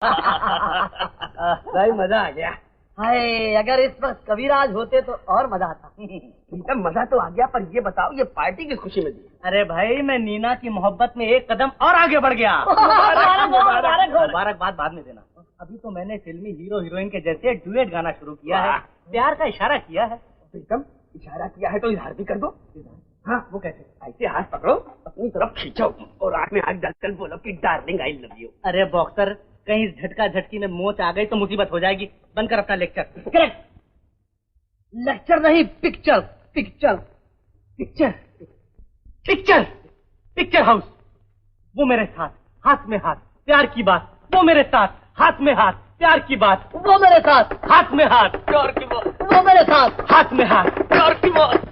भाई मजा आ गया। हाय, अगर इस वक्त कविराज होते तो और मजा आता। प्रीतम मजा तो आ गया, पर ये बताओ ये पार्टी किस खुशी में दी? अरे भाई मैं नीना की मोहब्बत में एक कदम और आगे बढ़ गया। मुबारकबाद बाद में देना। अभी तो मैंने फिल्मी हीरो हीरोइन के जैसे डुएट गाना शुरू किया है, प्यार का इशारा किया है। प्रीतम इशारा किया है तो इजहार भी कर दो। हाँ वो कैसे? ऐसे हाथ पकड़ो, अपनी तरफ खींचो और आंख में आंख डालकर बोलो कि डार्लिंग आई लव यू। अरे बॉक्सर, कहीं झटका झटकी में मोच आ गई तो मुसीबत हो जाएगी। बंद कर अपना लेक्चर। करेक्ट, लेक्चर नहीं picture, picture picture picture picture house. वो मेरे साथ हाथ में हाथ प्यार की बात, वो मेरे साथ हाथ में हाथ प्यार की बात, वो मेरे साथ हाथ में हाथ प्यार की बात, वो मेरे साथ हाथ में हाथ प्यार की बात।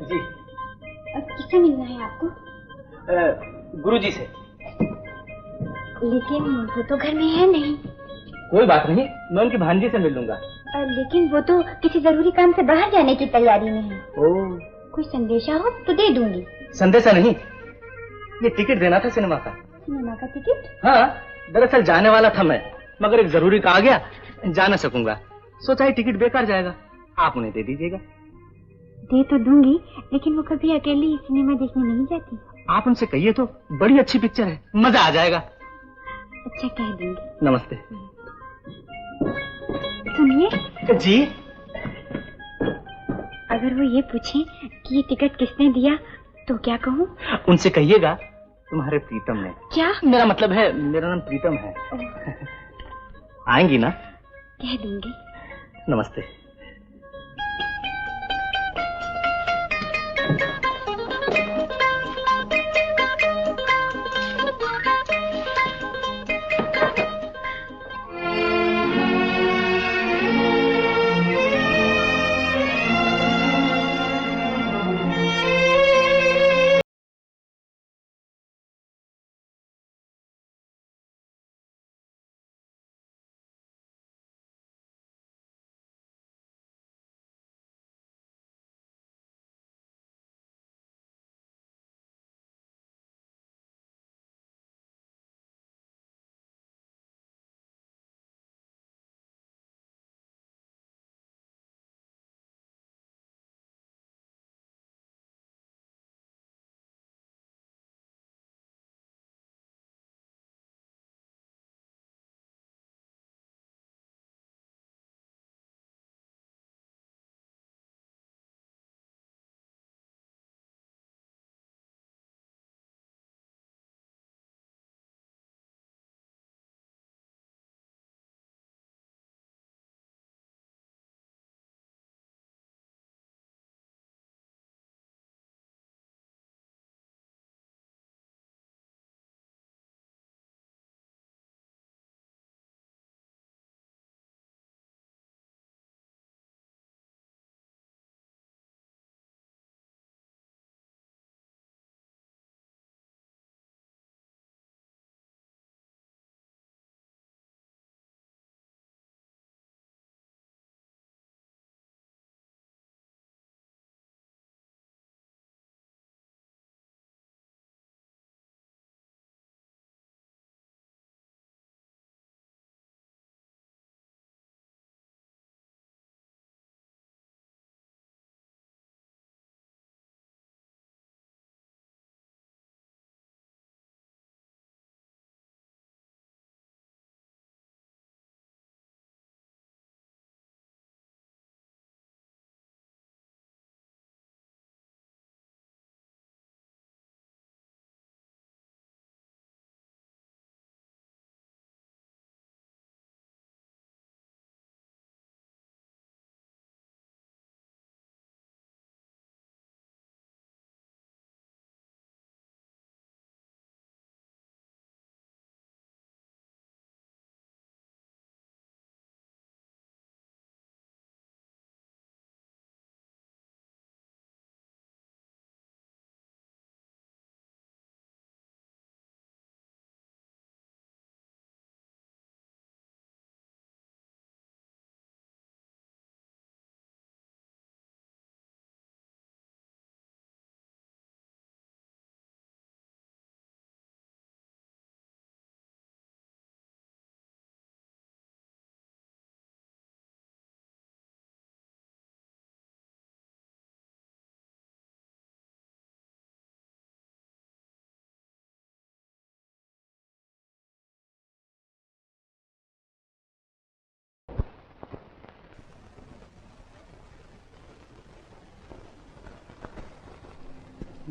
जी किससे मिलना है आपको? गुरुजी से। लेकिन वो तो घर में है नहीं। कोई बात नहीं, मैं उनकी भांजी से मिल लूंगा। लेकिन वो तो किसी जरूरी काम से बाहर जाने की तैयारी में है। ओह, कोई संदेशा हो तो दे दूंगी। संदेशा नहीं, ये टिकट देना था सिनेमा का। सिनेमा का टिकट? हाँ, दरअसल जाने वाला था मैं, मगर एक जरूरी काम आ गया, जा न सकूंगा। सोचा ही टिकट बेकार जाएगा, आप उन्हें दे दीजिएगा। दे तो दूंगी, लेकिन वो कभी अकेली सिनेमा देखने नहीं जाती। आप उनसे कहिए तो, बड़ी अच्छी पिक्चर है, मजा आ जाएगा। अच्छा कह दूंगी। नमस्ते। सुनिए जी, अगर वो ये पूछे कि ये टिकट किसने दिया तो क्या कहूँ? उनसे कहिएगा तुम्हारे प्रीतम ने। क्या? मेरा मतलब है मेरा नाम प्रीतम है। आएंगी ना? कह दूंगी। नमस्ते।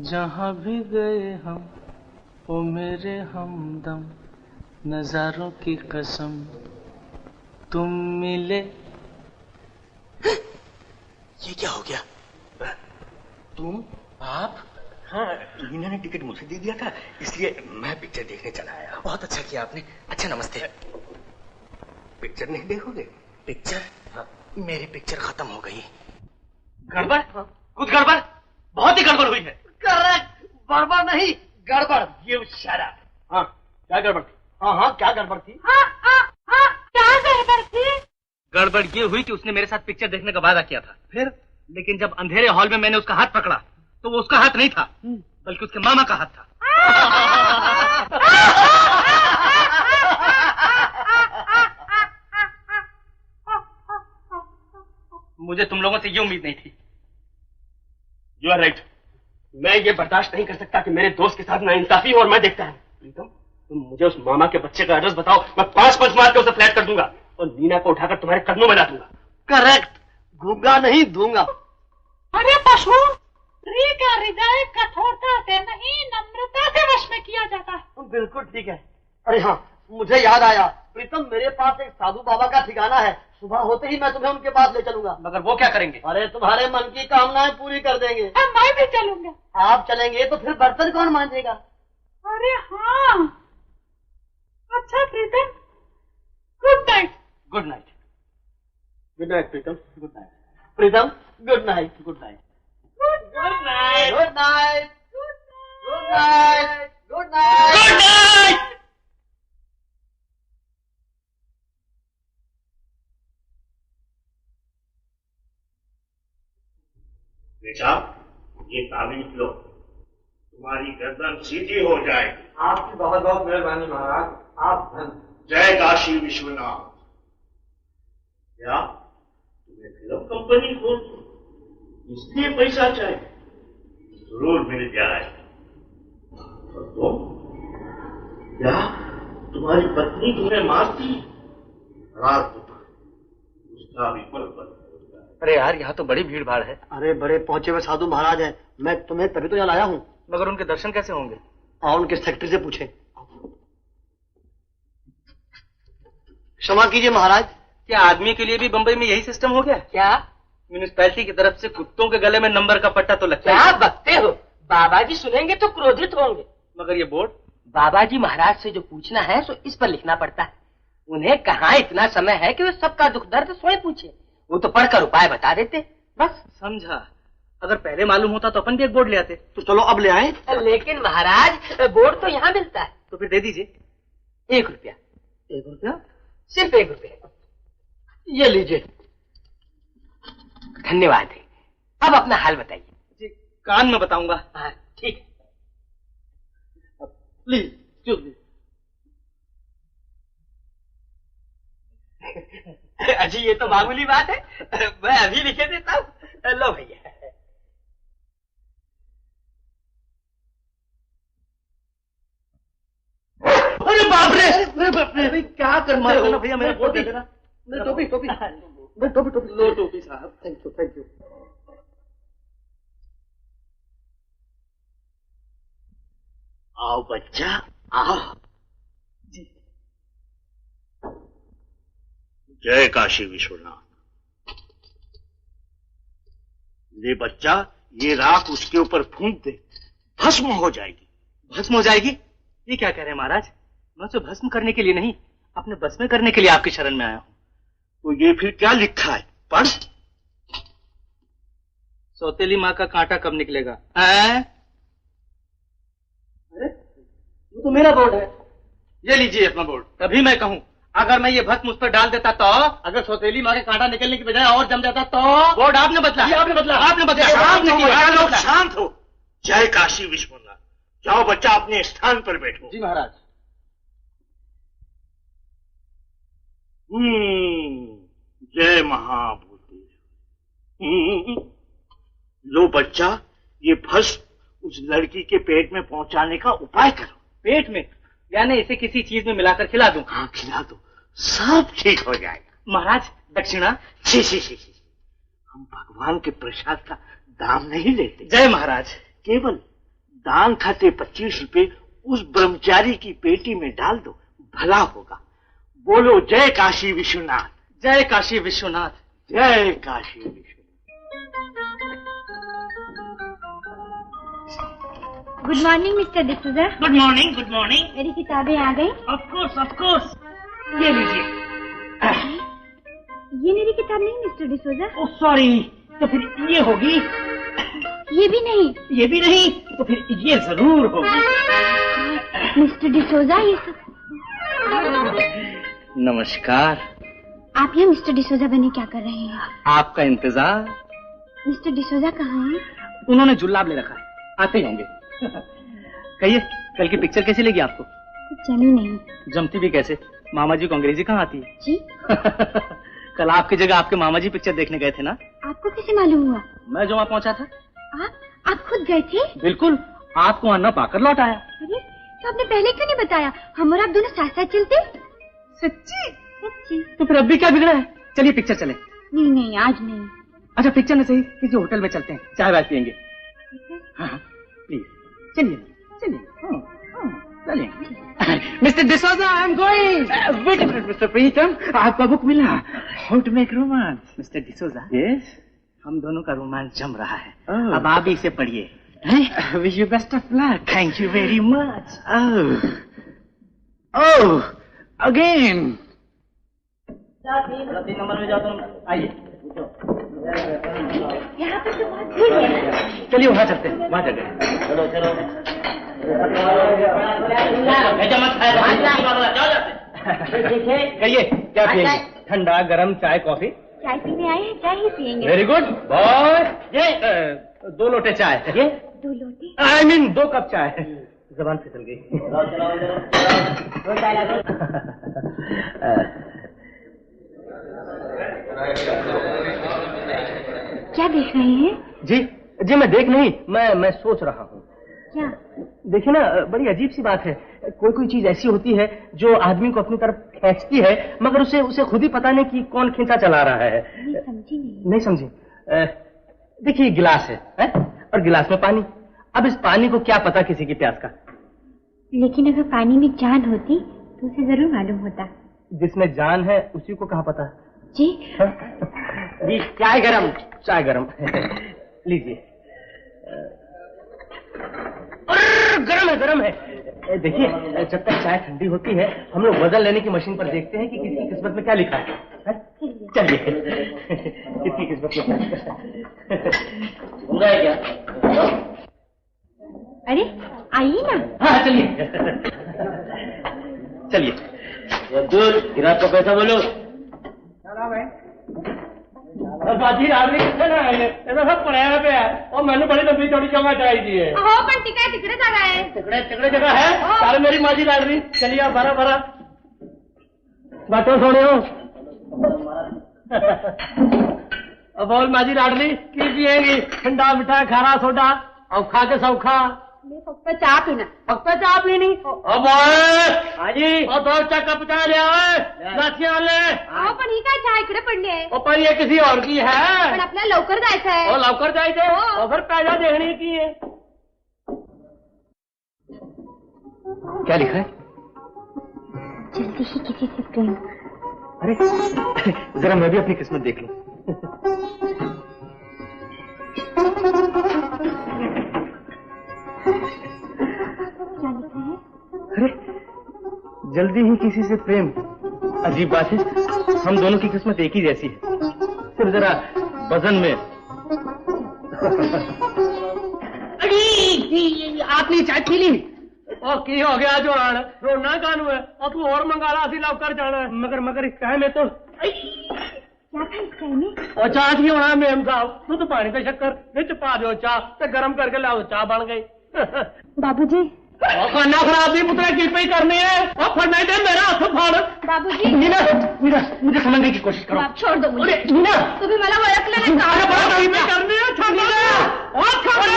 जहाँ भी गए हम ओ मेरे हमदम, नजारों की कसम तुम मिले। ये क्या हो गया? तुम? आप? हाँ, लीना ने टिकट मुझे दे दिया था, इसलिए मैं पिक्चर देखने चला आया। बहुत अच्छा किया आपने। अच्छा नमस्ते। पिक्चर नहीं देखोगे? पिक्चर? हाँ, मेरी पिक्चर खत्म हो गई। गड़बड़? कुछ गड़बड़? बहुत ही गड़बड़ हुई है। करेक्ट, गड़बड़ नहीं गड़बड़। ये शराब। हाँ, क्या गड़बड़ थी? हाँ, क्या गड़बड़ थी? क्या गड़बड़ थी? गड़बड़ ये हुई कि उसने मेरे साथ पिक्चर देखने का वादा किया था। फिर? लेकिन जब अंधेरे हॉल में मैंने उसका हाथ पकड़ा तो वो उसका हाथ नहीं था, बल्कि उसके मामा का हाथ था। मुझे तुम लोगों से ये उम्मीद नहीं थी। You are right. मैं ये बर्दाश्त नहीं कर सकता कि मेरे दोस्त के साथ नाइंसाफी हो और मैं देखता हूँ। प्रीतम, तुम मुझे उस मामा के बच्चे का एड्रेस बताओ, मैं 5 पंच मार के उसे फ्लैट कर दूंगा और नीना को उठाकर तुम्हारे कदमों में ला दूंगा। करेक्ट, घूंगा नहीं दूंगा। अरे पशु, स्त्री का हृदय कठोरता से नहीं नम्रता से वश में किया जाता है। बिल्कुल ठीक है। अरे हाँ, मुझे याद आया प्रीतम, मेरे पास एक साधु बाबा का ठिकाना है, सुबह होते ही मैं तुम्हें उनके पास ले चलूंगा। मगर वो क्या करेंगे? अरे तुम्हारे मन की कामनाएं पूरी कर देंगे। मैं भी चलूंगा। आप चलेंगे तो फिर बर्तन कौन मांजेगा? अरे हाँ, अच्छा Pritam, good night. Good night. Good night Pritam. Good night Pritam. Good night. Good night. Good night. Good night. Good night. Good night. Good night. Good, ये ताबीज लो, तुम्हारी गर्दन सीधी हो जाएगी। आपकी बहुत बहुत मेहरबानी महाराज, आप धन। जय काशी विश्वनाथ। क्या तुम्हें फिल्म कंपनी खोल इसलिए पैसा चाहिए? जरूर मिल जाए। और तुम क्या तुम्हारी पत्नी तुम्हें मारती? रात उसका भी पल पल। अरे यार, यहाँ तो बड़ी भीड़ भाड़ है। अरे बड़े पहुंचे हुए साधु महाराज हैं, मैं तुम्हें तभी तो यहाँ लाया हूँ। मगर उनके दर्शन कैसे होंगे? और उनके सेक्रेटरी से पूछे। क्षमा कीजिए महाराज। क्या आदमी के लिए भी बंबई में यही सिस्टम हो गया? क्या म्यूनिसिपैलिटी की तरफ से कुत्तों के गले में नंबर का पट्टा तो लगता है। क्या बकते हो? बाबा जी सुनेंगे तो क्रोधित होंगे। मगर ये बोर्ड? बाबा जी महाराज से जो पूछना है सो इस पर लिखना पड़ता है। उन्हें कहाँ इतना समय है कि वे सबका दुख दर्द स्वयं पूछे, वो तो पढ़कर उपाय बता देते। बस समझा। अगर पहले मालूम होता तो अपन भी एक बोर्ड ले आते। तो चलो अब ले आए। लेकिन महाराज बोर्ड तो यहाँ मिलता है। तो फिर दे दीजिए। 1 रुपया। 1 रुपया? सिर्फ 1 रुपया। ये लीजिए। धन्यवाद है। अब अपना हाल बताइए। जी, कान में बताऊंगा। हाँ ठीक है। प्लीज चुप। अजी ये तो मामूली बात है, मैं अभी लिखे देता हूँ। लो भैया। अरे बाप रे, अरे बाप रे, क्या करना है भैया? मेरा बोर्ड दे देना। टोपी टोपी टोपी। लो टोपी साहब। Thank you thank you. आओ बच्चा आओ। जय काशी विश्वनाथ। ले बच्चा, ये राख उसके ऊपर फूंक दे, भस्म हो जाएगी। भस्म हो जाएगी? ये क्या कह रहे हैं महाराज? मैं उसे भस्म करने के लिए नहीं, अपने बस में करने के लिए आपकी शरण में आया हूँ। तो ये फिर क्या लिखा है? पढ़। सौतेली माँ का कांटा कब निकलेगा? अरे वो तो मेरा बोर्ड है। ये लीजिए अपना बोर्ड। तभी मैं कहूँ, अगर मैं ये भस्म उस पर डाल देता तो? अगर सौतेली माँ के कांटा निकलने की बजाय और जम जाता तो? बोर्ड आपने बदला। आपने बदला। आपने बदला। लोग शांत हो। जय काशी विश्वनाथ। जाओ बच्चा, अपने स्थान पर बैठो। जी महाराज। जय महाभूतेश्वर। लो बच्चा, ये भस्म उस लड़की के पेट में पहुंचाने का उपाय करो। पेट में? यानी इसे किसी चीज में मिलाकर खिला दूं? हाँ खिला दो, सब ठीक हो जाएगा। महाराज दक्षिणा? छी छी छी छी, हम भगवान के प्रसाद का दाम नहीं लेते। जय महाराज। केवल दान खाते 25 रुपए उस ब्रह्मचारी की पेटी में डाल दो, भला होगा। बोलो जय काशी विश्वनाथ। जय काशी विश्वनाथ। जय Kashi Vishwanath. Good morning mister D'Souza. Good morning, good morning. मेरी किताबें आ गई? Of course. ये लीजिए। ये मेरी किताब नहीं मिस्टर डिसूजा। ओह सॉरी, तो फिर ये होगी? ये भी नहीं। ये भी नहीं, तो फिर ये जरूर होगी। मिस्टर डिसूजा, ये सब नमस्कार। आप यहाँ मिस्टर डिसूजा बने क्या कर रहे हैं? आपका इंतजार। मिस्टर डिसूजा कहाँ हैं? उन्होंने जुल्लाब ले रखा है, आते ही होंगे। कहिए, कल की पिक्चर कैसी लगी आपको? कुछ जमी नहीं। जमती भी कैसे, मामा जी को अंग्रेजी कहाँ आती है? जी। कल आपकी जगह आपके मामा जी पिक्चर देखने गए थे ना? आपको कैसे मालूम हुआ? मैं जो वहाँ पहुँचा था। आप खुद गए थे? बिल्कुल, आपको वहाँ न पाकर लौट आया। अरे, तो आपने पहले क्यों नहीं बताया? हम और आप दोनों साथ साथ चलते। सच्ची? सच्ची। तो फिर अब भी क्या बिगड़ा है? चलिए पिक्चर चले। नहीं, आज नहीं। अच्छा पिक्चर में सही किसी होटल में चलते हैं, चाय वाय पियेंगे। हाँ प्लीज चलिए चलिए। Mister D'Souza, I am going. Wait a minute mister Pritam, आपका बुक मिला, how to make romance. Mister D'Souza, yes, हम दोनों का रोमांस जम रहा है। अब आप इसे पढ़िए। Wish you best of luck. Thank you very much. Oh again. 3 number में जाओ तुम। आइए, यहाँ पर तो बहुत भीड़ है। चलिए वहाँ चलते हैं, वहाँ जगह। चलो कहिए क्या पिएंगे? ठंडा गरम चाय कॉफी? चाय पीने आए हैं, चाय ही पिएंगे। Very good boy. ये 2 लोटे चाय। ये 2 लोटे? आई मीन 2 कप चाय। जबान फिसल गई। क्या देख रहे हैं? जी मैं देख नहीं, मैं सोच रहा हूँ। क्या? देखिए ना, बड़ी अजीब सी बात है। कोई चीज ऐसी होती है जो आदमी को अपनी तरफ खींचती है, मगर उसे खुद ही पता नहीं कि कौन खींचा चला रहा है। नहीं समझी? देखिए गिलास है और गिलास में पानी। अब इस पानी को क्या पता किसी की प्यास का? लेकिन अगर पानी में जान होती तो उसे जरूर मालूम होता। जिसमें जान है उसी को कहाँ पता? जी जी चाय गरम लीजिए। गरम है। देखिए जब तक चाय ठंडी होती है हम लोग वजन लेने की मशीन पर देखते हैं कि किसकी किस्मत में क्या लिखा है। चलिए किसकी किस्मत में क्या क्या? अरे आइए ना। हाँ चलिए दूर गिरा को पैसा बोलो। बाजी आदमी कितने ना आए सब पढ़ाया पे है और मैंने बड़ी लंबी चौड़ी जगह चाहिए। पर तिकड़े जगह है। तिकड़े जगह है। सारे मेरी माजी लाड रही। चलिए आप भरा बातों सोने हो। अब बोल माजी लाडली की पिएंगी? ठंडा मीठा खारा सोडा और खा के सौखा? फक्त चाह पीना। फक्त चाह पीनी? अब हाजी और 2 कप चाय ले नाचिया ले। पण ही काय चहा इकडे पडली आहे? पर ये किसी और की है। पण आपल्याला लवकर जायचं आहे। और लवकर जायचे और फिर पैसा देखने की है। क्या लिखा है? जल्दी ही किसी से प्रेम। अरे जरा मैं भी अपनी किस्मत देख लूं। क्या लिखा है? अरे जल्दी ही किसी से प्रेम। अजीब बात है, हम दोनों की किस्मत एक ही जैसी है, सिर्फ जरा वजन में। आपने चाय पी ली? और की हो गया जो रोना कानू है और तू और मंगा ला लवकर जाना। मगर इस चाय में तो क्या था इस चाय में? और चाह की होना मेम साहब, तू तो पानी पे शक्कर बिच पा दो चाह तो गर्म करके लाओ, चाह बन गई। बाबूजी और खाना खराब भी पुत्र की पे करनी है और फरना दे मेरा हाथ फाड़। बाबूजी मीना मुझे समझने की कोशिश करो। आप छोड़ दो मुझे। मीना तुम्ही मला ओळखलं नाही का? अरे बड़ा नहीं पे करनी है। छोड़ दे और छोड़ दे।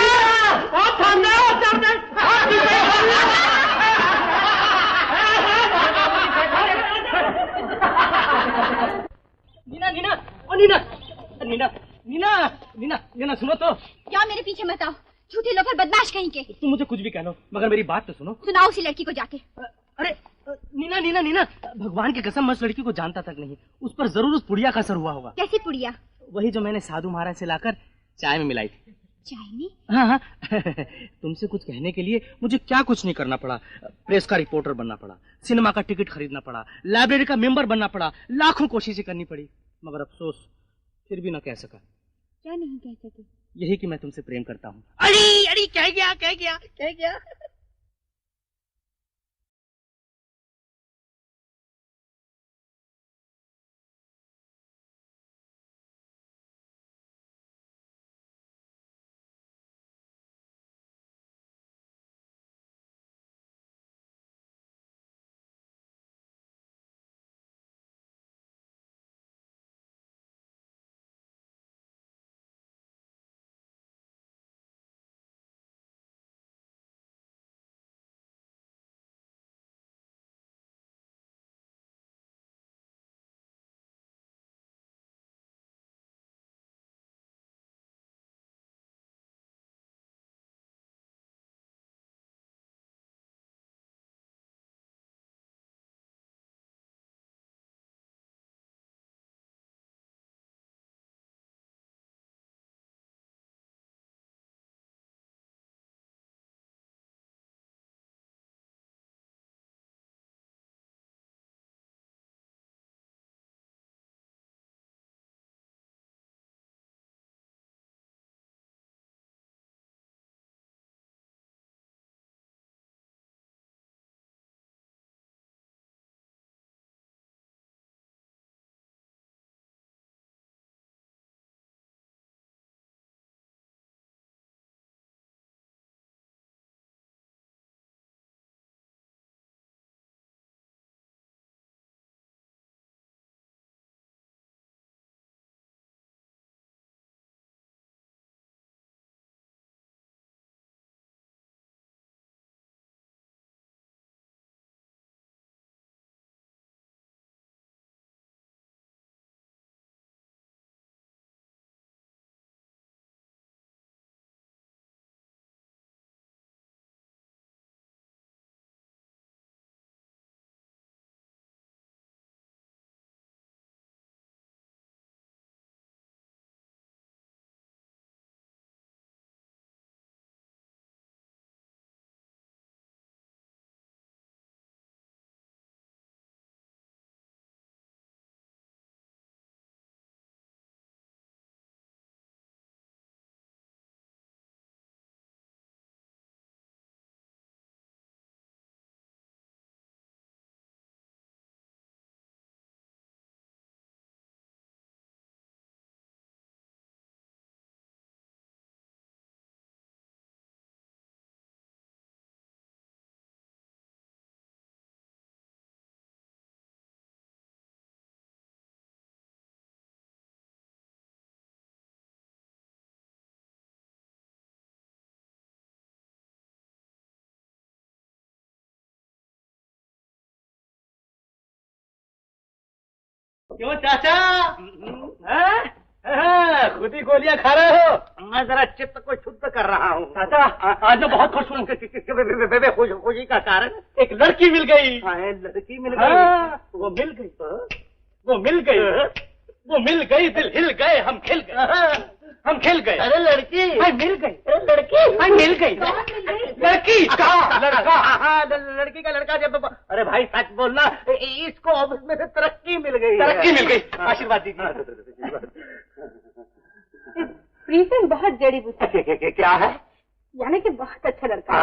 नीना सुनो तो। क्या मेरे पीछे मत आओ, झूठे लोफर बदमाश कहीं के। तुम मुझे कुछ भी कह लो, मगर मेरी बात तो सुनो। सुनाओ उसी लड़की को जाके। अरे नीना नीना नीना, भगवान की कसम मैं उस लड़की को जानता तक नहीं। उस पर जरूर उस पुड़िया का असर हुआ होगा। कैसी पुड़िया? वही जो मैंने साधु महाराज से लाकर चाय में मिलाई थी। चाय में? हाँ हाँ। तुमसे कुछ कहने के लिए मुझे क्या कुछ नहीं करना पड़ा। प्रेस का रिपोर्टर बनना पड़ा, सिनेमा का टिकट खरीदना पड़ा, लाइब्रेरी का मेंबर बनना पड़ा, लाखों कोशिशें करनी पड़ी, मगर अफसोस फिर भी ना कह सका। क्या नहीं कह सके? यही कि मैं तुमसे प्रेम करता हूँ। अरे अरे कह गया कह गया कह गया। क्यों चाचा? खुद ही गोलियां खा रहे हो? मैं जरा चित्त को शुद्ध कर रहा हूँ। चाचा आज मैं बहुत खुश हूँ। खुशी का कारण एक लड़की मिल गई। लड़की मिल गई? वो मिल गई, वो मिल गई, वो मिल गई, दिल हिल गए, हम खिल गए, हम खिल गए। अरे लड़की मिल गई, लड़की मिल गई, लड़की कहाँ? लड़का? लड़की का लड़का जब, अरे भाई सच बोलना, इसको ऑफिस में से तरक्की मिल गई। तरक्की मिल गई, आशीर्वाद दीजिए। प्रीतम बहुत जड़ी बूटी। क्या है? यानी कि बहुत अच्छा लड़का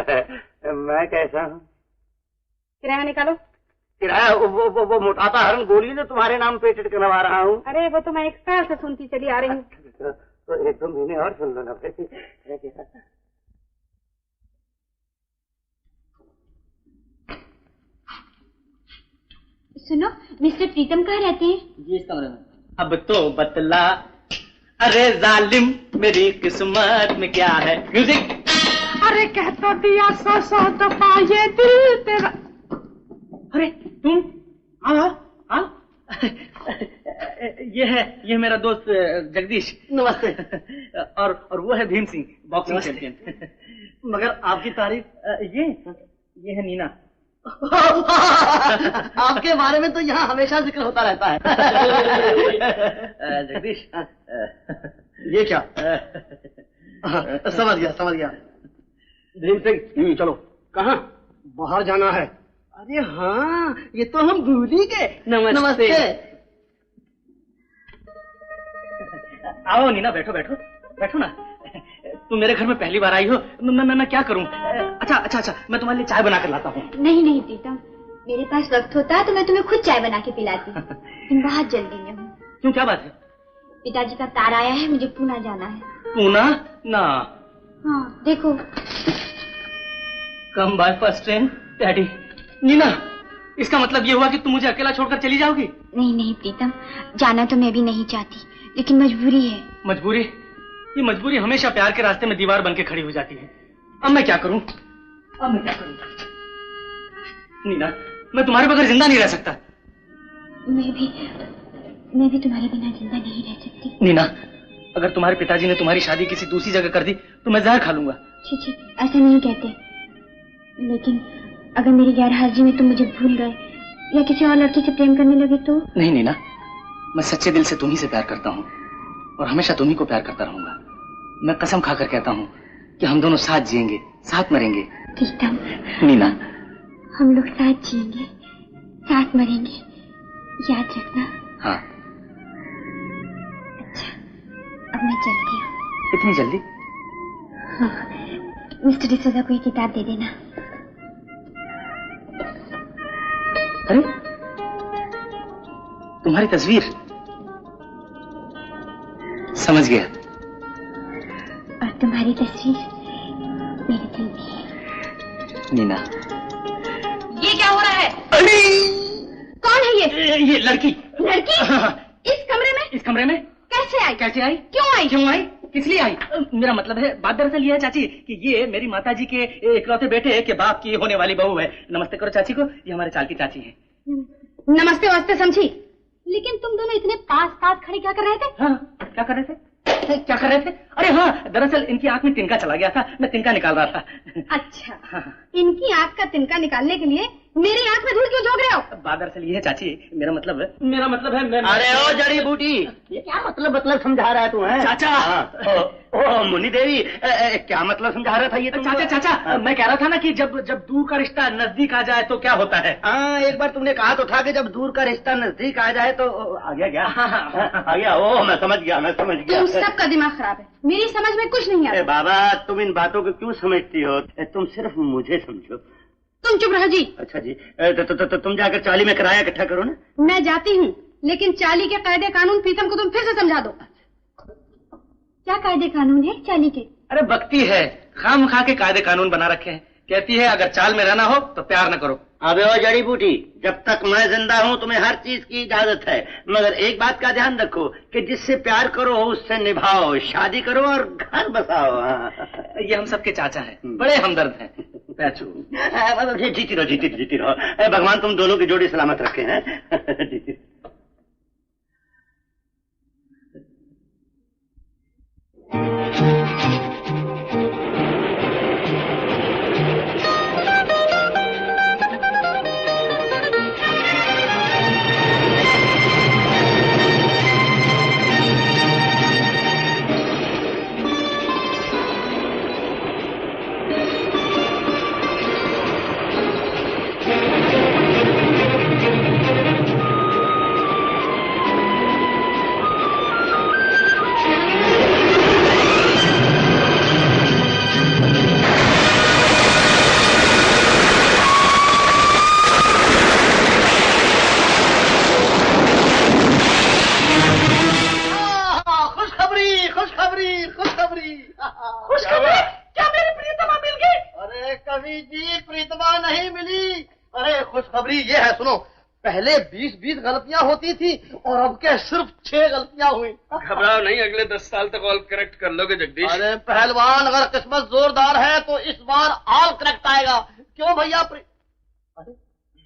है। मैं कैसा हूँ? किराया निकालो। किराया? वो मोटापा हरण गोली ने तुम्हारे नाम पेटेंट करवा रहा हूँ। अरे वो तो मैं एक साल से सुनती चली आ रही हूँ। तो एक दो महीने और सुन लो ना भाई। सुनो, मिस्टर प्रीतम कहाँ रहते हैं? जी इस कमरे में। अब तो बतला, अरे जालिम मेरी किस्मत में क्या है। म्यूजिक। अरे कह तो दिया 100 दफा ये दिल तेरा। अरे तुम? हाँ हाँ। ये मेरा दोस्त जगदीश। नमस्ते। और वो है भीम सिंह, बॉक्सिंग चैंपियन। मगर आपकी तारीफ ये है नीना। आपके बारे में तो यहाँ हमेशा जिक्र होता रहता है। जगदीश, ये क्या? समझ गया। भीम सिंह, चलो। कहाँ? बाहर जाना है। अरे हाँ, ये तो हम भूल ही गए। नमस्ते। आओ नीना, बैठो ना। तुम मेरे घर में पहली बार आई हो, मैं क्या करूं? अच्छा, मैं तुम्हारे लिए चाय बना कर लाता हूँ। नहीं प्रीतम, मेरे पास वक्त होता तो मैं तुम्हें खुद चाय बना के पिलाती। तुम बहुत जल्दी में हो। क्यों, क्या बात है? पिताजी का तार आया है, मुझे पूना जाना है। पूना? ना। हाँ, देखो। Come by first train daddy. Neena, इसका मतलब ये हुआ कि तुम मुझे अकेला छोड़कर चली जाओगी? नहीं प्रीतम, जाना तो मैं भी नहीं चाहती, लेकिन मजबूरी है। मजबूरी? ये मजबूरी हमेशा प्यार के रास्ते में दीवार बन के खड़ी हो जाती है। अब मैं क्या करूं? नीना, मैं तुम्हारे बगैर जिंदा नहीं रह सकता। मैं भी तुम्हारे बिना जिंदा नहीं रह सकती। नीना, अगर तुम्हारे पिताजी ने तुम्हारी शादी किसी दूसरी जगह कर दी तो मैं जहर खा लूंगा। छी, ऐसा नहीं कहते। लेकिन अगर मेरी गैरहाजिरी में तुम मुझे भूल गए या किसी और लड़की से प्रेम करने लगे तो? नहीं नीना, मैं सच्चे दिल से तुम्ही से प्यार करता हूँ और हमेशा तुम्ही को प्यार करता रहूंगा। मैं कसम खाकर कहता हूँ कि हम दोनों साथ जिएंगे, साथ मरेंगे। प्रीतम। नीना, हम लोग साथ जिएंगे, साथ मरेंगे, याद रखना। हाँ। अच्छा, अब मैं चलती हूँ। इतनी जल्दी? हाँ, मिस्टर डिसोजा को ये किताब दे देना। अरे, तुम्हारी तस्वीर। समझ गया। और तुम्हारी तस्वीर मेरे दिल में है। नीना, ये क्या हो रहा है? अरे! कौन है ये लड़की। इस कमरे में? कैसे आई? क्यों आई? किस लिए आई? मेरा मतलब है, बात दरअसल ये है चाची कि ये मेरी माताजी के इकलौते बेटे के बाप की होने वाली बहू है। नमस्ते करो चाची को, ये हमारे चाल की चाची है। नमस्ते वस्ते समझी, लेकिन तुम दोनों इतने पास खड़े क्या कर रहे थे? हाँ, क्या कर रहे थे? अरे हाँ, दरअसल इनकी आंख में तिनका चला गया था, मैं तिनका निकाल रहा था। अच्छा, इनकी आंख का तिनका निकालने के लिए मेरी आंख में धूल क्यों झोंक रहे हो? बात दरअसल ये है चाची, मेरा मतलब है मैं। अरे ओ जड़ी बूटी, ये क्या मतलब समझा रहा है तू? है चाचा। ओ मुन्नी देवी, क्या मतलब समझा रहा था ये? चाचा, मैं कह रहा था ना कि जब दूर का रिश्ता नजदीक आ जाए तो क्या होता है। हाँ, एक बार तुमने कहा तो था कि जब दूर का रिश्ता नजदीक आ जाए तो आ गया। आ गया। ओ मैं समझ गया। तुम सबका दिमाग खराब है, मेरी समझ में कुछ नहीं आता। बाबा, तुम इन बातों को क्यों समझती हो? तुम सिर्फ मुझे समझो। तुम चुप रहो जी। अच्छा जी, तो तुम जाकर चाली में किराया इकट्ठा करो ना। मैं जाती हूँ, लेकिन चाली के कायदे कानून प्रीतम को तुम फिर से समझा दो। क्या कायदे कानून है चाली के? अरे बकती है, खामखा के कायदे कानून बना रखे हैं। कहती है अगर चाल में रहना हो तो प्यार न करो। अबे ओ जड़ी बूटी, जब तक मैं जिंदा हूँ तुम्हें हर चीज की इजाजत है, मगर एक बात का ध्यान रखो कि जिससे प्यार करो उससे निभाओ, शादी करो और घर बसाओ। ये हम सबके चाचा हैं, बड़े हमदर्द हैं। जीती रहो। भगवान तुम दोनों की जोड़ी सलामत रखे हैं। जीती। पहले 20-20 गलतियां होती थी और अब क्या सिर्फ 6 गलतियां हुई। घबराओ नहीं, अगले 10 साल तक ऑल करेक्ट कर लोगे जगदीश। अरे पहलवान, अगर किस्मत जोरदार है तो इस बार ऑल करेक्ट आएगा। क्यों भैया?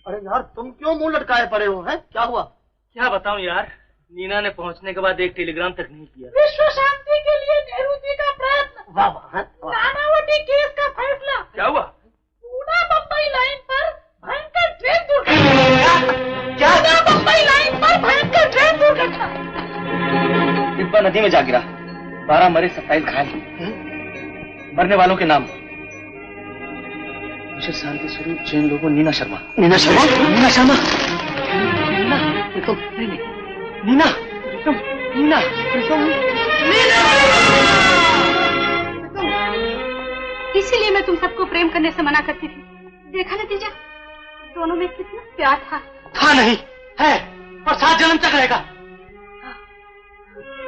अरे यार, तुम क्यों मुंह लटकाए पड़े हो? हैं, क्या हुआ? क्या बताऊं यार, नीना ने पहुंचने के बाद एक टेलीग्राम तक नहीं किया। विश्व शांति के लिए नेहरू जी का प्रयत्न वाह वाह। नानावटी केस का फैसला। क्या हुआ? पूना बम्बई लाइन पर भयंकर ट्रेन दुर्घटना। पूना बम्बई लाइन पर भयंकर ट्रेन दुर्घटना। डिब्बा नदी में जा गिरा, 12 मरे, 27 घायल। मरने वालों के नाम: मिस्टर शांति स्वरूप, जैन लोगों, नीना शर्मा। नीना शर्मा? नीना शर्मा? नीना? नीना? नीना? इसीलिए मैं तुम सबको प्रेम करने से मना करती थी। देखा नतीजा, दोनों में कितना प्यार था। था नहीं, है, और 7 जन्म तक रहेगा।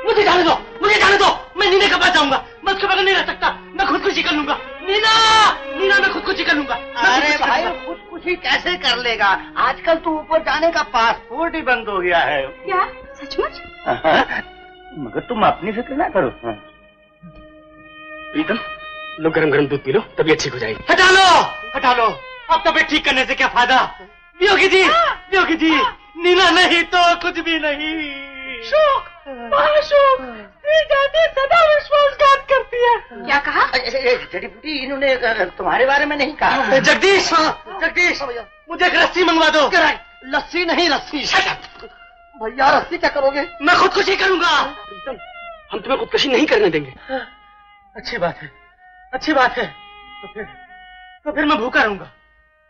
मुझे जाने दो, मुझे जाने दो। मैं नीना के पास जाऊंगा। मैं उसके बगैर नहीं रह सकता। मैं खुदकुशी कर लूंगा। नीना, नीना, मैं खुदकुशी कर लूंगा। अरे भाई, खुदकुशी कैसे कर लेगा? आजकल तो ऊपर जाने का पासपोर्ट ही बंद हो गया है। क्या सचमुच? मगर तुम अपनी फिक्र ना करो। प्रीतम, लो गरम गरम दूध पी लो, तबीयत ठीक हो जाएगी। हटा लो, हटा लो। अब तबीयत ठीक करने से क्या फायदा? योगी जी, योगी जी, नीना नहीं तो कुछ भी नहीं। शोक, महाशोक, स्त्री जाति सदा विश्वासघात करती है। क्या कहा? जड़ी बूटी इन्होंने तुम्हारे बारे में नहीं कहा। जगदीश, जगदीश, मुझे एक रस्सी मंगवा दो। लस्सी नहीं, रस्सी। भैया, रस्सी क्या करोगे? मैं खुदकुशी करूंगा। हम तुम्हें खुदकुशी नहीं करने देंगे। अच्छी बात है, अच्छी बात है। तो फिर मैं भूखा रहूंगा,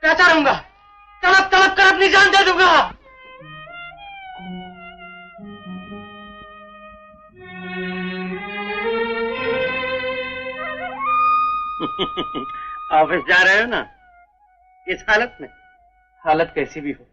प्यासा रहूंगा, तड़प तड़प कर अपनी जान दे दूंगा। ऑफिस जा रहे हो ना? किस हालत में? हालत कैसी भी हो,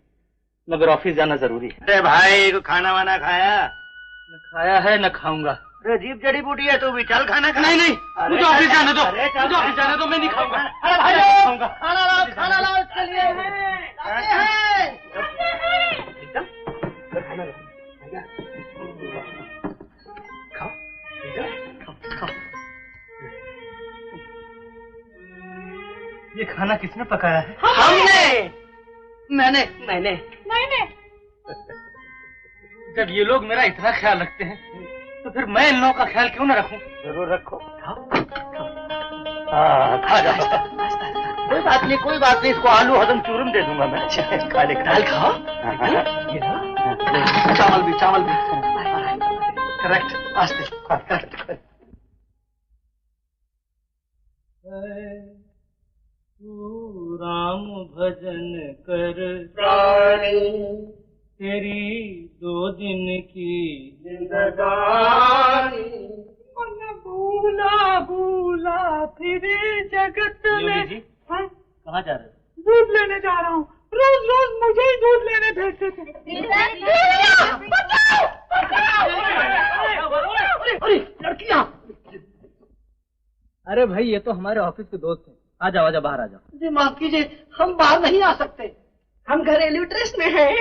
मगर ऑफिस जाना जरूरी है। अरे भाई, को खाना वाना खाया? न खाया है न खाऊंगा। अरे अजीब जड़ी बूटी है, तू भी चल खाना खा। नहीं नहीं, मुझे ऑफिस जाने दो, मुझे ऑफिस जाने दो, मैं नहीं खाऊंगा। अरे भाई, खाऊंगा। खाना लाओ, खाना लाओ, इसके लिए ये खाना किसने पकाया है? हमने। मैंने। जब ये लोग मेरा इतना ख्याल रखते हैं, तो फिर मैं इन लोगों का ख्याल क्यों न रखूं? जरूर रखो। खा जाओ। कोई बात नहीं, कोई बात नहीं। इसको आलू हजम चूरन दे दूंगा मैं। खा ले। दाल खाओ। चावल भी, चावल भी। करेक्ट, आस्ते। तू राम भजन कर प्राणी, तेरी 2 दिन की जिंदगानी। भूला भूला फिर जगत में। कहाँ जा रहे हो? दूध लेने जा रहा हूँ। रोज रोज मुझे ही दूध लेने भेजते थे। अरे लड़कियां! अरे भाई, ये तो हमारे ऑफिस के दोस्त हैं। आ जाओ, आजा, बाहर आ जाओ। जी माफ कीजिए, हम बाहर नहीं आ सकते। हम घरेलू ड्रेस में हैं।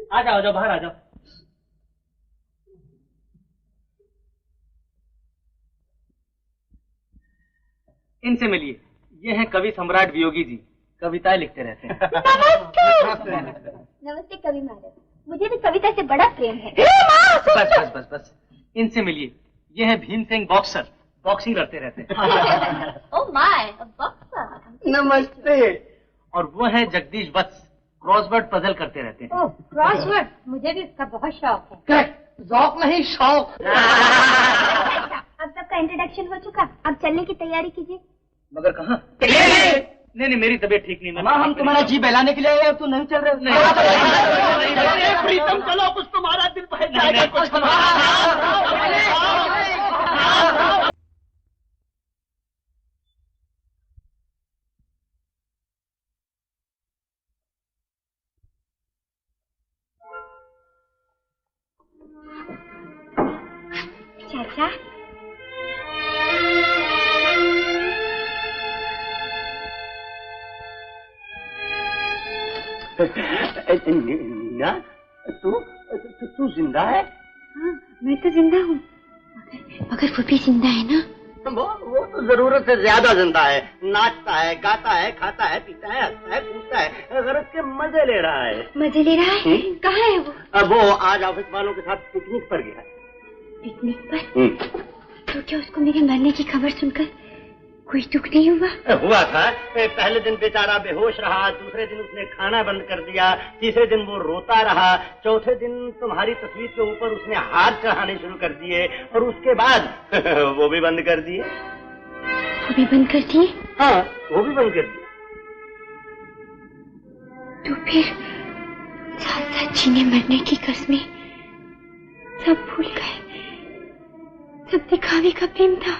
आ जाओ, बाहर आ जाओ। इनसे मिलिए, ये हैं कवि सम्राट वियोगी जी, कविताएं लिखते रहते हैं। नमस्ते कवि महाराज, मुझे भी कविता से बड़ा प्रेम है। बस बस बस बस, इनसे मिलिए, ये है भीम सिंह बॉक्सर, बॉक्सिंग करते रहते हैं। Oh my, boxer. नमस्ते। और वो है जगदीश वत्स, क्रॉसवर्ड पजल करते रहते हैं। ओह क्रॉसवर्ड, मुझे भी इसका बहुत शौक है। क्या? शौक नहीं, शौक। अब सबका इंट्रोडक्शन हो चुका, अब चलने की तैयारी कीजिए। मगर कहाँ? नहीं, मेरी तबीयत ठीक नहीं। माँ, हम तुम्हारा जी बहलाने के लिए आए, तू नहीं चल रहे? प्रीतम, चलो, कुछ तुम्हारा दिल बहल जाएगा। कुछ चाचा, नीना, तू जिंदा है? हाँ, मैं तो जिंदा हूँ, मगर वो भी जिंदा है ना? वो तो जरूरत से ज्यादा जिंदा है। नाचता है, गाता है, खाता है, पीता है, हंसता है, कूदता है, गरज के मजे ले रहा है। मजे ले रहा है? कहाँ है वो? अब वो आज ऑफिस वालों के साथ पिकनिक पर गया है। पिकनिक पर? तो क्या उसको मेरे मरने की खबर सुनकर कोई दुख नहीं हुआ? हुआ था। पहले दिन बेचारा बेहोश रहा, दूसरे दिन उसने खाना बंद कर दिया, तीसरे दिन वो रोता रहा, चौथे दिन तुम्हारी तस्वीर के ऊपर उसने हाथ चढ़ाने शुरू कर दिए और उसके बाद वो भी बंद कर दिए। वो भी बंद कर दिए? हाँ, वो भी बंद कर दिए। तो फिर साथ साथ जीने मरने की कस्में सब भूल गए, सब दिखावे का प्रेम था,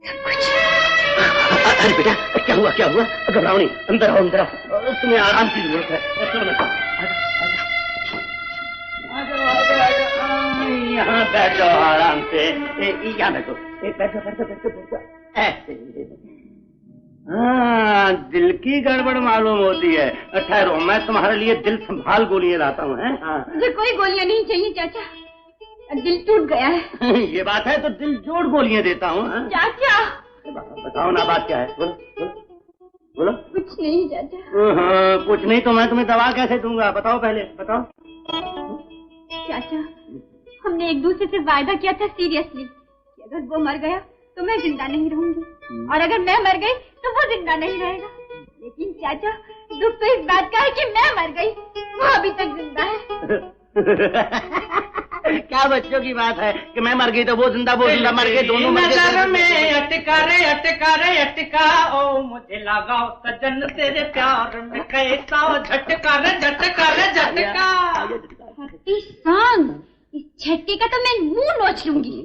सब कुछ। अरे बेटा, क्या हुआ क्या हुआ? घबराओ नहीं, अंदर आओ अंदर आओ, तुम्हें आराम की जरूरत है। यहाँ बैठो आराम से, यहाँ बैठो, बैठो बैठो बैठो बैठो, ऐसे। हाँ, दिल की गड़बड़ मालूम होती है। ठहरो, मैं तुम्हारे लिए दिल संभाल गोलियां लाता हूँ। मुझे कोई गोलियां नहीं चाहिए चाचा, दिल टूट गया है। ये बात है तो दिल जोड़ गोलियां देता हूँ। चाचा बताओ ना, बात क्या है? बोलो बोलो बोलो। कुछ नहीं चाचा। कुछ नहीं तो मैं तुम्हें दवा कैसे दूंगा? बताओ पहले बताओ। चाचा, हमने एक दूसरे से वायदा किया था सीरियसली कि अगर वो मर गया तो मैं जिंदा नहीं रहूंगी, और अगर मैं मर गई तो वो जिंदा नहीं रहेगा। लेकिन चाचा, दुख तो इस बात का है कि मैं मर गई, वो अभी तक जिंदा है। क्या बच्चों की बात है कि मैं मर गई तो वो जिंदा मर गए, दोनों मर गए। नजर में अटका रे अटका, ओ मुझे लगाओ सजन तेरे प्यार में कैसा झटका रे झटका रे झटका। इस झटके का तो मैं मुंह नोच लूंगी।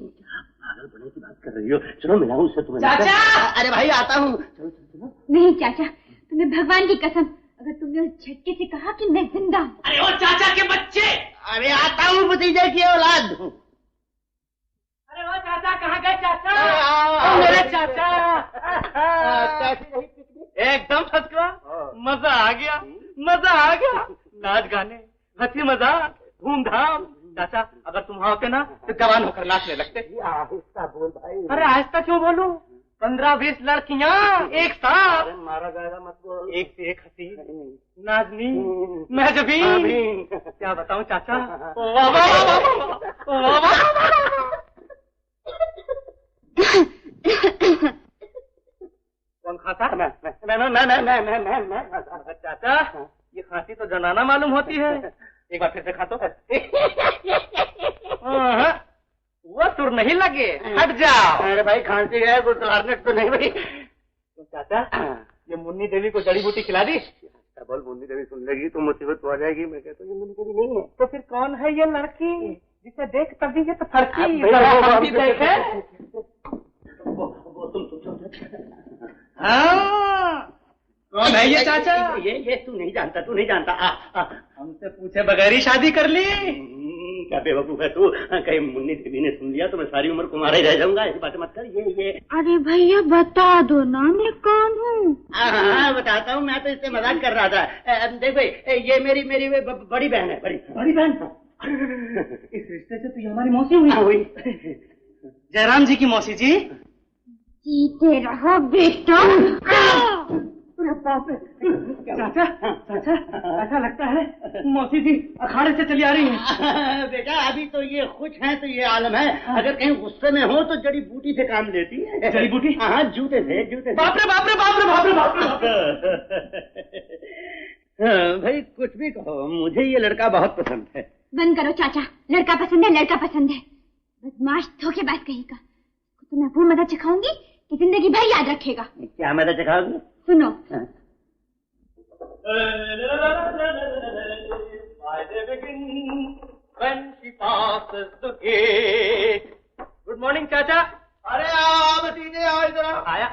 पागल बने की बात कर रही हो? चलो मिलाऊं उससे तुम्हें। चाचा! अरे भाई आता हूँ। नहीं चाचा, तुम्हें भगवान की कसम, अगर तुमने उस झटके से कहा कि मैं जिंदा हूँ। अरे ओ चाचा के बच्चे! अरे आता हूँ, भतीजे की औलाद। अरे ओ चाचा, कहाँ गए चाचा? मेरे चाचा! कैसी रही पिकनिक? एकदम फर्स्ट क्लास, मजा आ गया, मजा आ गया। नाच गाने, हंसी मजाक, धूमधाम। चाचा, अगर तुम वहाँ होते ना तो जवान होकर नाचने लगते। आहिस्ता बोल भाई। अरे आहिस्ता क्यों बोलूं? 15-20 लड़कियाँ एक साथ। मारा जाएगा मत बोल। एक से एक हंसी, नाजनी, महजबीन। क्या बताऊं चाचा? वाह वाह वाह वाह वाह। कौन खाता? मैं। चाचा, ये खांसी तो जनाना मालूम होती है। एक बार फिर से खा तो। वो सुर नहीं लगे, हट जाओ। अरे भाई खांसी है, कुछ टारगेट तो नहीं भाई। तो चाचा, ये मुन्नी देवी को जड़ी बूटी खिला दी? बोल, मुन्नी देवी सुन लेगी तो मुसीबत हो जाएगी। मैं कहता हूँ ये मुन्नी देवी नहीं है। तो फिर कौन है ये लड़की जिसे देख तभी ये तो फड़की? हाँ, कौन है ये चाचा? ये तू नहीं जानता। हमसे पूछे बगैर ही शादी कर ली? क्या बेवकूफ है तू? कहीं मुन्नी देवी ने सुन लिया तो मैं सारी उम्र कुमारा ही रह जाऊंगा। ऐसी बातें मत कर। ये अरे भैया बता दो ना मैं कौन हूँ? हाँ बताता हूँ, मैं तो इससे मजाक कर रहा था। देख भाई, ये मेरी बड़ी बहन है। बड़ी बहन। इस रिश्ते से तो हमारी मौसी हुई। जयराम जी की मौसी जी। जीते रहो बेटा। चाचा, ऐसा लगता है मौसी जी अखाड़े से चली आ रही हैं। बेटा, अभी तो ये खुश हैं तो ये आलम है, अगर कहीं गुस्से में हो तो जड़ी बूटी से काम लेती है। जड़ी बूटी? हाँ, जूते से। बाप रे बाप रे बाप रे बाप रे बाप रे। भाई कुछ भी कहो, मुझे ये लड़का बहुत पसंद है। बंद करो चाचा, लड़का पसंद है। बदमाश धोखेबाज कहेगा। तो मैं वो मदद सिखाऊंगी कि जिंदगी भर याद रखेगा। क्या मदद सिखाओगी? सुनो। गुड मॉर्निंग चाचा। अरे आओ भतीजे, आओ इधर। आया।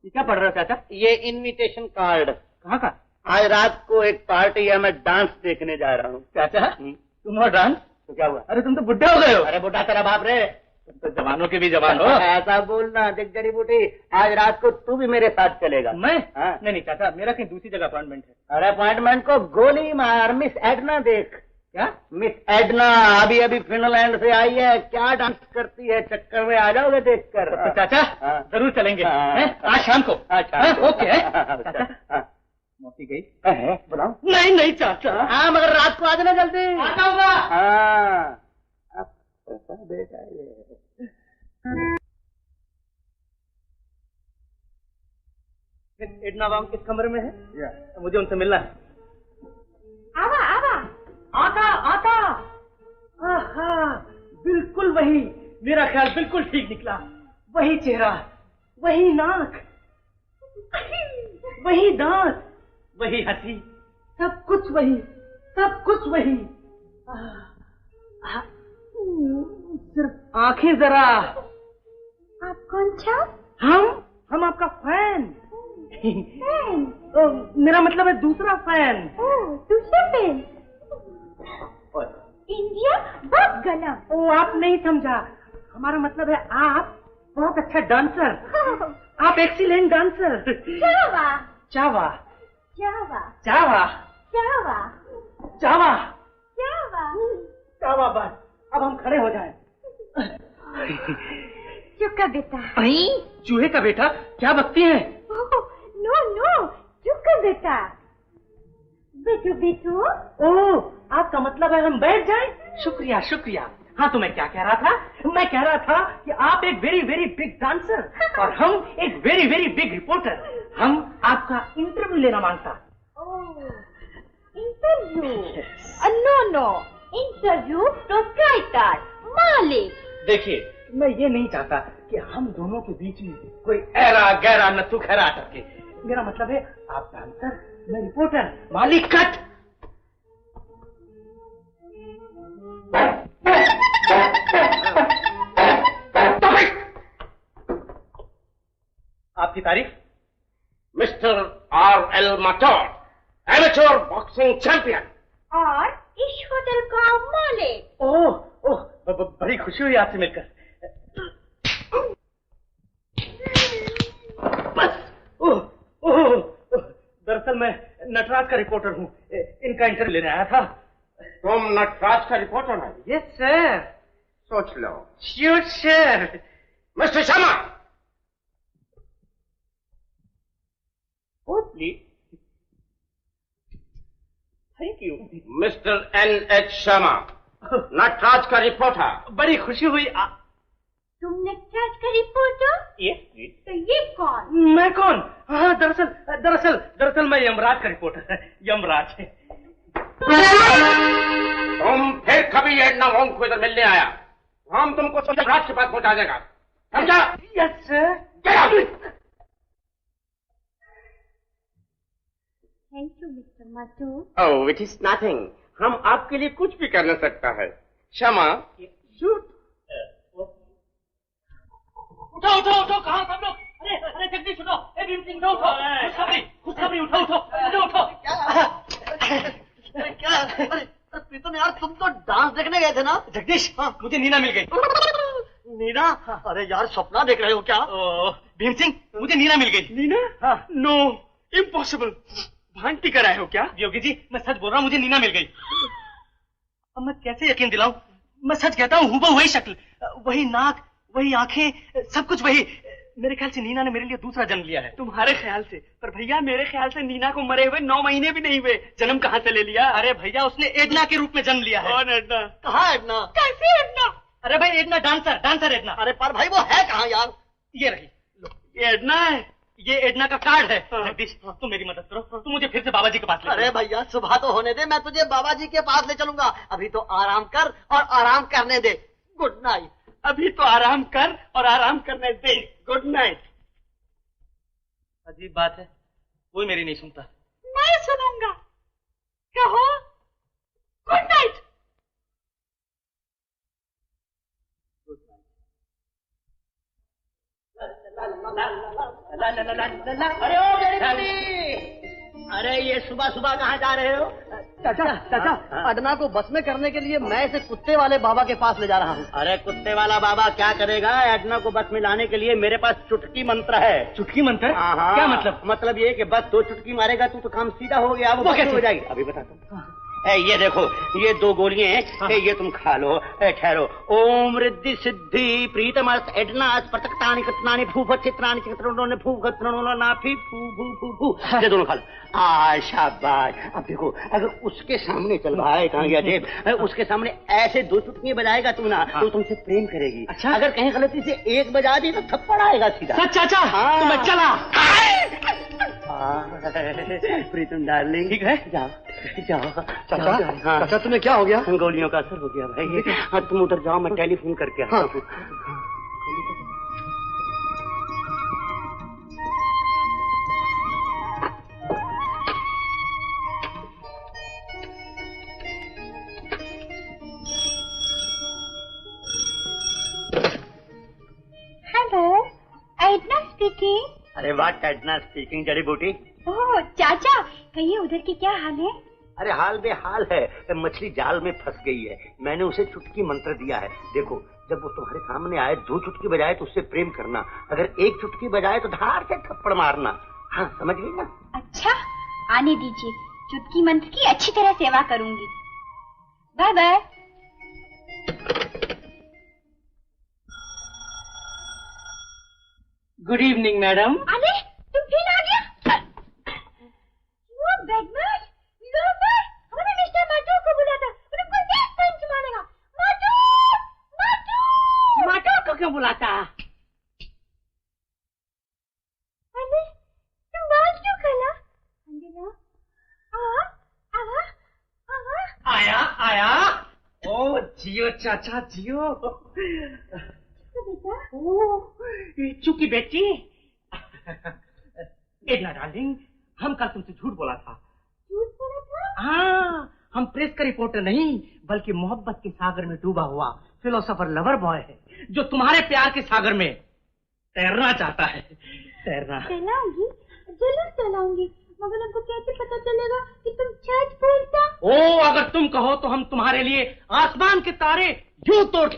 ये क्या पढ़ रहे हो चाचा? ये इनविटेशन कार्ड। कहाँ का? आज रात को एक पार्टी है, मैं डांस देखने जा रहा हूँ। चाचा, तुम और डांस? तो क्या हुआ? अरे तुम तो बुढ़े हो गए हो। अरे बुढ़ा तेरा बाप रे, तुम तो जवानों के भी जवान हो। ऐसा बोलना। देख जड़ी बूटी, आज रात को तू भी मेरे साथ चलेगा। मैं? हाँ? नहीं चाचा, मेरा कहीं दूसरी जगह अपॉइंटमेंट है। अरे अपॉइंटमेंट को गोली मार। मिस एडना देख। क्या? मिस एडना अभी फिनलैंड से आई है, क्या डांस करती है, चक्कर में आ जाओगे देखकर। तो चाचा जरूर चलेंगे आज शाम को। अच्छा ओके चाचा। मौसी गई? बुलाओ। नहीं नहीं चाचा। हाँ मगर रात को आ जाना जल्दी। आता होगा। हाँ अब कैसा बेटा ये। एडना बाम किस कमरे में है? तो मुझे उनसे मिलना है। आवा आवा। आता आता। आहा, बिल्कुल वही। मेरा ख्याल बिल्कुल ठीक निकला। वही चेहरा, वही नाक, वही दांत, वही हंसी, सब कुछ वही, सब कुछ वही। सिर्फ आंखें जरा। आप कौन छा? हम आपका फैन। मेरा मतलब है दूसरा फैन। दूसरा फैन? इंडिया बहुत गलत। आप नहीं समझा। हमारा मतलब है आप बहुत अच्छा डांसर। आप एक्सीलेंट डांसर। चावा चावा चावा चावा चावा चावा चावा चावा। बस अब हम खड़े हो जाएं। चुका बेटा। चूहे का बेटा क्या बकती है? नो नो चुका बेटा। बेटू बेटू। ओह, आपका मतलब है हम बैठ जाएं? शुक्रिया शुक्रिया। हाँ तो मैं क्या कह रहा था? मैं कह रहा था कि आप एक वेरी वेरी बिग डांसर और हम एक वेरी वेरी बिग रिपोर्टर। हम आपका इंटरव्यू लेना मांगता। Interview? No no, interview proprietor, मालिक। देखिए, मैं ये नहीं चाहता कि हम दोनों के बीच में कोई ऐरा गहरा नत्थु खैरा करके। मेरा मतलब है आप डांसर, मैं रिपोर्टर, मालिक। कट। आपकी तारीफ? Mister R.L. Mator, amateur boxing champion. और इस होटल का मालिक। ओह ओह, बड़ी खुशी हुई आपसे मिलकर। बस। ओह ओह, दरअसल मैं नटराज का रिपोर्टर हूँ। इनका इंटरव्यू लेने आया था। तुम नटराज का रिपोर्टर है? Yes sir. सोच लो। Sure sir. Mister Sharma. Oh, please. Thank you. Mister N.H. Sharma, Nataraj का रिपोर्टर। बड़ी खुशी हुई। तुम नटराज का रिपोर्टर? Yes please. तो ये कौन? मैं कौन? हाँ, दरअसल मैं यमराज का रिपोर्टर है। यमराज है। तुम फिर कभी एडना वोंग को इधर मिलने आया, हम तुमको यमराज के पास पहुंचा देगा, समझा? Yes sir. Thank you mister Mathur. Oh, it is nothing. हम आपके लिए कुछ भी कर न सकता है। क्षमा। शूट। उठो उठो उठो, कहाँ सब लोग? अरे अरे जगदीश उठो। ए भीम सिंह उठो उठो। खुशखबरी उठो उठो उठो। क्या? अरे प्रीतम यार, तुम तो डांस देखने गए थे ना? जगदीश, मुझे नीना मिल गई। नीना? अरे यार, सपना देख रहे हो क्या? भीम सिंह, मुझे नीना मिल गई। नीना? No, impossible. भांति कराए हो क्या? योगी जी, मैं सच बोल रहा हूँ, मुझे नीना मिल गई। अब मैं कैसे यकीन दिलाऊं? मैं सच कहता हूँ, हूबहू वही शक्ल, वही नाक, वही आंखें, सब कुछ वही। मेरे ख्याल से नीना ने मेरे लिए दूसरा जन्म लिया है। तुम्हारे ख्याल से? पर भैया मेरे ख्याल से नीना को मरे हुए 9 महीने भी नहीं हुए। जन्म कहाँ से ले लिया? अरे भैया, उसने एडना के रूप में जन्म लिया है। कौन एडना? कहाँ एडना? कैसे एडना? अरे भाई, एडना डांसर एडना। अरे पर भाई, वो है कहाँ यार? ये रही। ये एडना है? ये एडना का कार्ड है। जगदीश, तुम मेरी मदद करो, तुम मुझे फिर से बाबा जी के पास ले। अरे भैया, सुबह तो होने दे, मैं तुझे बाबा जी के पास ले चलूंगा। अभी तो आराम कर और आराम करने दे। Good night. अभी तो आराम कर और आराम करने दे। Good night. अजीब बात है, कोई मेरी नहीं सुनता। मैं सुनूंगा। कहो गुड नाइट। अरे ओ मेरी, अरे ये सुबह सुबह कहाँ जा रहे हो? चाचा, अडना को बस में करने के लिए मैं इसे कुत्ते वाले बाबा के पास ले जा रहा हूँ। अरे कुत्ते वाला बाबा क्या करेगा? अडना को बस में लाने के लिए मेरे पास चुटकी मंत्र है। चुटकी मंत्र? क्या मतलब? मतलब ये कि बस 2 चुटकी मारेगा तू तो काम सीधा हो गया, वो कैसे हो जाएगी? अभी बताता हूँ। ये देखो, ये 2 गोलियां हैं। हाँ। ये तुम खा लो। ठहरो। ओम रिद्धि सिद्धि प्रीतमस एडनास प्रतक्तानि कृतनानि फूफ चित्रानि चित्रणों फूफ गत्रणों नाफी फू फू फू फू। ये दोनों खा लो। शाबाश। अब देखो, अगर उसके सामने चल रहा है, कहाँ गया जेब, उसके सामने ऐसे 2 चुटकियां बजाएगा तू ना, तो तुमसे प्रेम करेगी। अच्छा? अगर कहीं गलती से 1 बजा दी तो थप्पड़ आएगा सीधा। सच चाचा? तो मैं चला। प्रीतम डार्लिंग, ठीक है, जाओ जाओ। चाचा, चाचा तुम्हें क्या हो गया? गोलियों का असर हो गया भाई। हाँ, तुम उधर जाओ, मैं टेलीफोन करके आता हूँ। Hello, Edna speaking. अरे वाह, एडना स्पीकिंग। जड़ी बूटी। ओह चाचा, कहिए उधर की क्या हाल है? अरे हाल बेहाल है, मछली जाल में फंस गई है। मैंने उसे चुटकी मंत्र दिया है। देखो, जब वो तुम्हारे सामने आए, 2 चुटकी बजाए तो उससे प्रेम करना, अगर 1 चुटकी बजाए तो धार से थप्पड़ मारना। हाँ, समझ गई ना? अच्छा, आने दीजिए, चुटकी मंत्र की अच्छी तरह सेवा करूंगी। Bye bye. Good evening madam. अरे तुम फिर आ गया? वो बदमाश लोफर, हमने मिस्टर माटू को बुलाया था, उनको एक पंच मारेगा। माटू, माटू, माटू को क्यों बुलाता? अरे तुम बात क्यों खोला? अंजना, आया आया। ओ जियो चाचा जियो। बेटा, चुकी बेटी। एडना डार्लिंग, हम कल तुमसे झूठ बोला था। झूठ बोला था? हाँ, हम प्रेस का रिपोर्टर नहीं, बल्कि मोहब्बत के सागर में डूबा हुआ फिलोसोफर लवर बॉय है, जो तुम्हारे प्यार के सागर में तैरना चाहता है। तैरना चलाऊंगी, जरूर चलाऊंगी, मगर हमको कैसे पता चलेगा कि तुम सच बोलता? ओ, अगर तुम कहो तो हम तुम्हारे लिए आसमान के तारे यूं तोड़।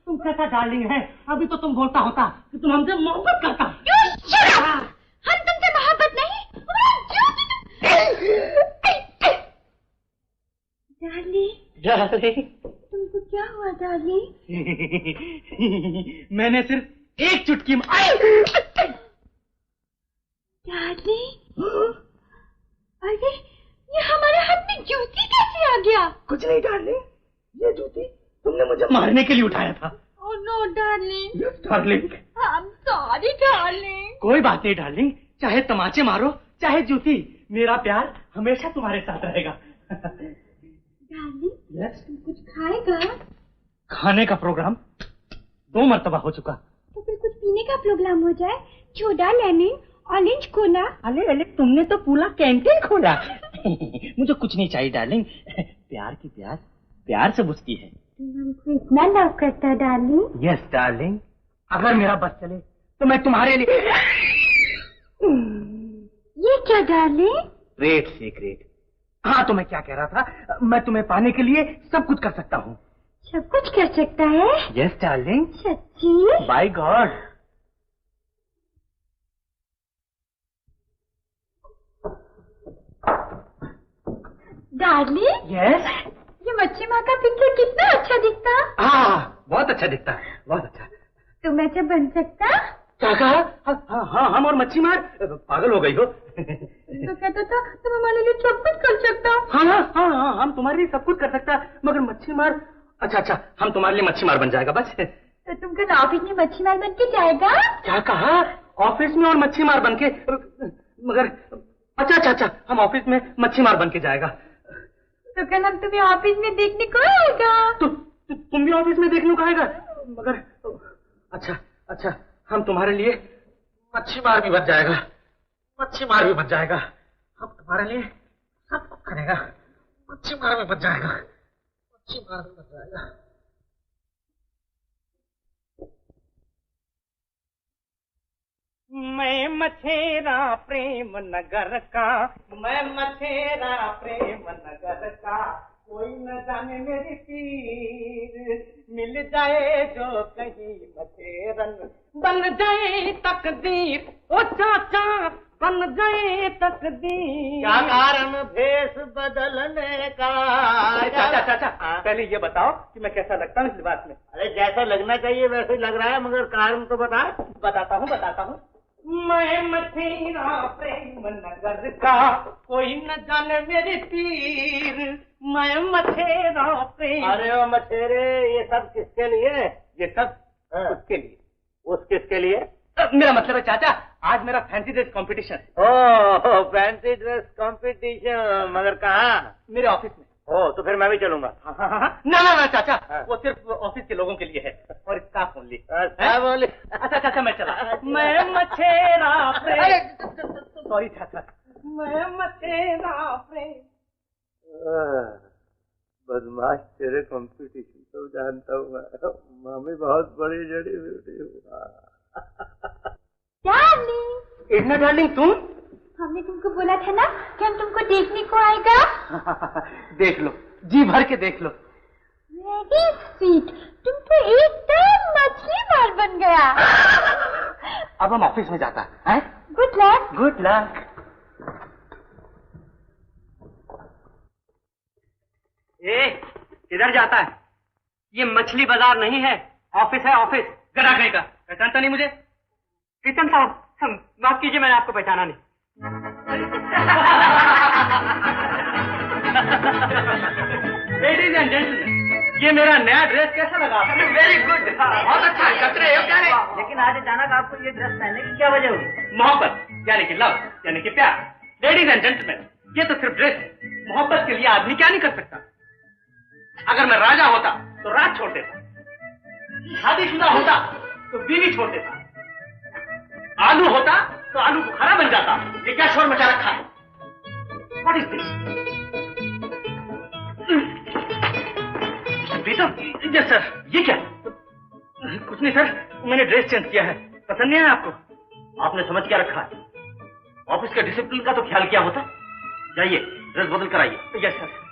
तुम कैसा डार्लिंग है? अभी तो तुम बोलता होता कि तुम हमसे मोहब्बत करता। हम तुमसे मोहब्बत नहीं। डार्लिंग, तुमको क्या हुआ डार्लिंग? मैंने सिर्फ 1 चुटकी में। डार्लिंग, अरे ये हमारे हाथ में जूती कैसे आ गया? कुछ नहीं डार्लिंग, ये जूती तुमने मुझे मारने के लिए उठाया था। Oh no darling. Yes darling. I am sorry darling. कोई बात नहीं डार्लिंग, चाहे तमाचे मारो चाहे जूती, मेरा प्यार हमेशा तुम्हारे साथ रहेगा। Darling, yes. तुम कुछ खाएगा? खाने का प्रोग्राम 2 मरतबा हो चुका। तो फिर कुछ पीने का प्रोग्राम हो जाए, सोडा, लेमन, ऑरेंज कोला। अरे अरे, तुमने तो पूरा कैंटीन खोला। मुझे कुछ नहीं चाहिए डार्लिंग, प्यार की प्यास प्यार से बुझती है। तुम हमको इतना लव करता है डार्लिंग? यस डार्लिंग, अगर मेरा बस चले तो मैं तुम्हारे लिए। ये क्या डार्लिंग? Great secret. हाँ, तो मैं क्या कह रहा था, मैं तुम्हें पाने के लिए सब कुछ कर सकता हूँ। सब कुछ कर सकता है? Yes darling. सच्ची? By God. Darling, yes. ये मच्छी माँ का पिक्चर कितना अच्छा दिखता। हाँ, बहुत अच्छा दिखता है, बहुत अच्छा। तुम ऐसा बन सकता? क्या कहा? हाँ, हम और मच्छी मार पागल हो गई हो। तो कहता था तुम हमारे लिए सब कुछ कर सकता। हाँ, हम तुम्हारे लिए सब कुछ कर सकता, मगर मच्छी मार। अच्छा, हम तुम्हारे लिए मच्छी मार बन जाएगा बस। तो तुम कल ऑफिस में मच्छी मार बन के जाएगा? क्या कहा? ऑफिस में और मच्छी मार बन के? मगर अच्छा, हम ऑफिस में मच्छी मार बन के जाएगा। तो कल हम तुम्हें ऑफिस में देखने को आएगा। तुम भी ऑफिस में देखने को आएगा? मगर अच्छा, हम तुम्हारे लिए मच्छी मार भी बन जाएगा, मच्छी मार भी बन जाएगा। हम तुम्हारे लिए सब कुछ करेगा, मच्छी मार भी बन जाएगा, मच्छी मार भी बन जाएगा। मैं मथेरा प्रेम नगर का, मैं मथेरा प्रेम नगर का, कोई न जाने मेरी पीर, मिल जाए जो कहीं मचेरन, बन जाए तकदीर, ओ चाचा बन जाए तकदीर। क्या कारण भेष बदलने का? चाचा चाचा पहले ये बताओ कि मैं कैसा लगता हूँ इस लिबास में? अरे जैसा लगना चाहिए वैसे ही लग रहा है, मगर कारण तो बता। बताता हूँ। मैं मथेरा प्रेम नगर का, कोई न जाने मेरी पीर, मैं मथेरा प्रेम। अरे ओ मथेरे, ये सब किसके लिए? ये सब उसके लिए। उस किसके लिए? मेरा मतलब है चाचा, आज मेरा फैंसी ड्रेस कंपटीशन है। ओह फैंसी ड्रेस कंपटीशन, मगर कहाँ? मेरे ऑफिस में। ओ तो फिर मैं भी चलूंगा। ना चाचा, वो सिर्फ ऑफिस के लोगों के लिए है और स्टाफ ओनली। बोली? अच्छा चाचा मैं चला। मैं मछेरा प्रेम, सॉरी चाचा, मैं मछेरा प्रेम। बदमाश तेरे कंपटीशन तो जानता हूँ मैं, मामी बहुत बड़ी जड़ी बूटी हूँ। डार्लिंग। इतना डार्लिंग तुम? हमने तुमको बोला था ना कि हम तुमको देखने को आएगा। देख लो, जी भर के देख लो। वेरी स्वीट, तुम तो एकदम मछली मार बन गया। अब हम ऑफिस में जाता है। Good luck. Good luck. किधर जाता है? ये मछली बाजार नहीं है, ऑफिस है ऑफिस। गधा कहीं का, पहचानता नहीं मुझे? प्रीतम साहब माफ कीजिए, मैंने आपको पहचाना नहीं। लेडीज एंड जेंटलमैन, ये मेरा नया ड्रेस कैसा लगा? वेरी गुड, बहुत अच्छा है। कतरे हो क्या रे? लेकिन आज अचानक आपको ये ड्रेस पहनने की क्या वजह हुई? मोहब्बत यानी कि लव यानी कि प्यार। लेडीज एंड जेंटलमैन, ये तो सिर्फ ड्रेस है। मोहब्बत के लिए आदमी क्या नहीं कर सकता? अगर मैं राजा होता तो राज छोड़ देता, शादीशुदा होता तो बीवी छोड़ देता, आलू होता तो आलू बुखारा बन जाता। ये क्या शोर मचा रखा है? What is this? Pritam, yes sir. ये क्या? कुछ नहीं सर, मैंने ड्रेस चेंज किया है। पसंद नहीं है आपको? आपने समझ क्या रखा है? ऑफिस के डिसिप्लिन का तो ख्याल क्या होता? जाइए ड्रेस बदल कर आइए। Yes sir.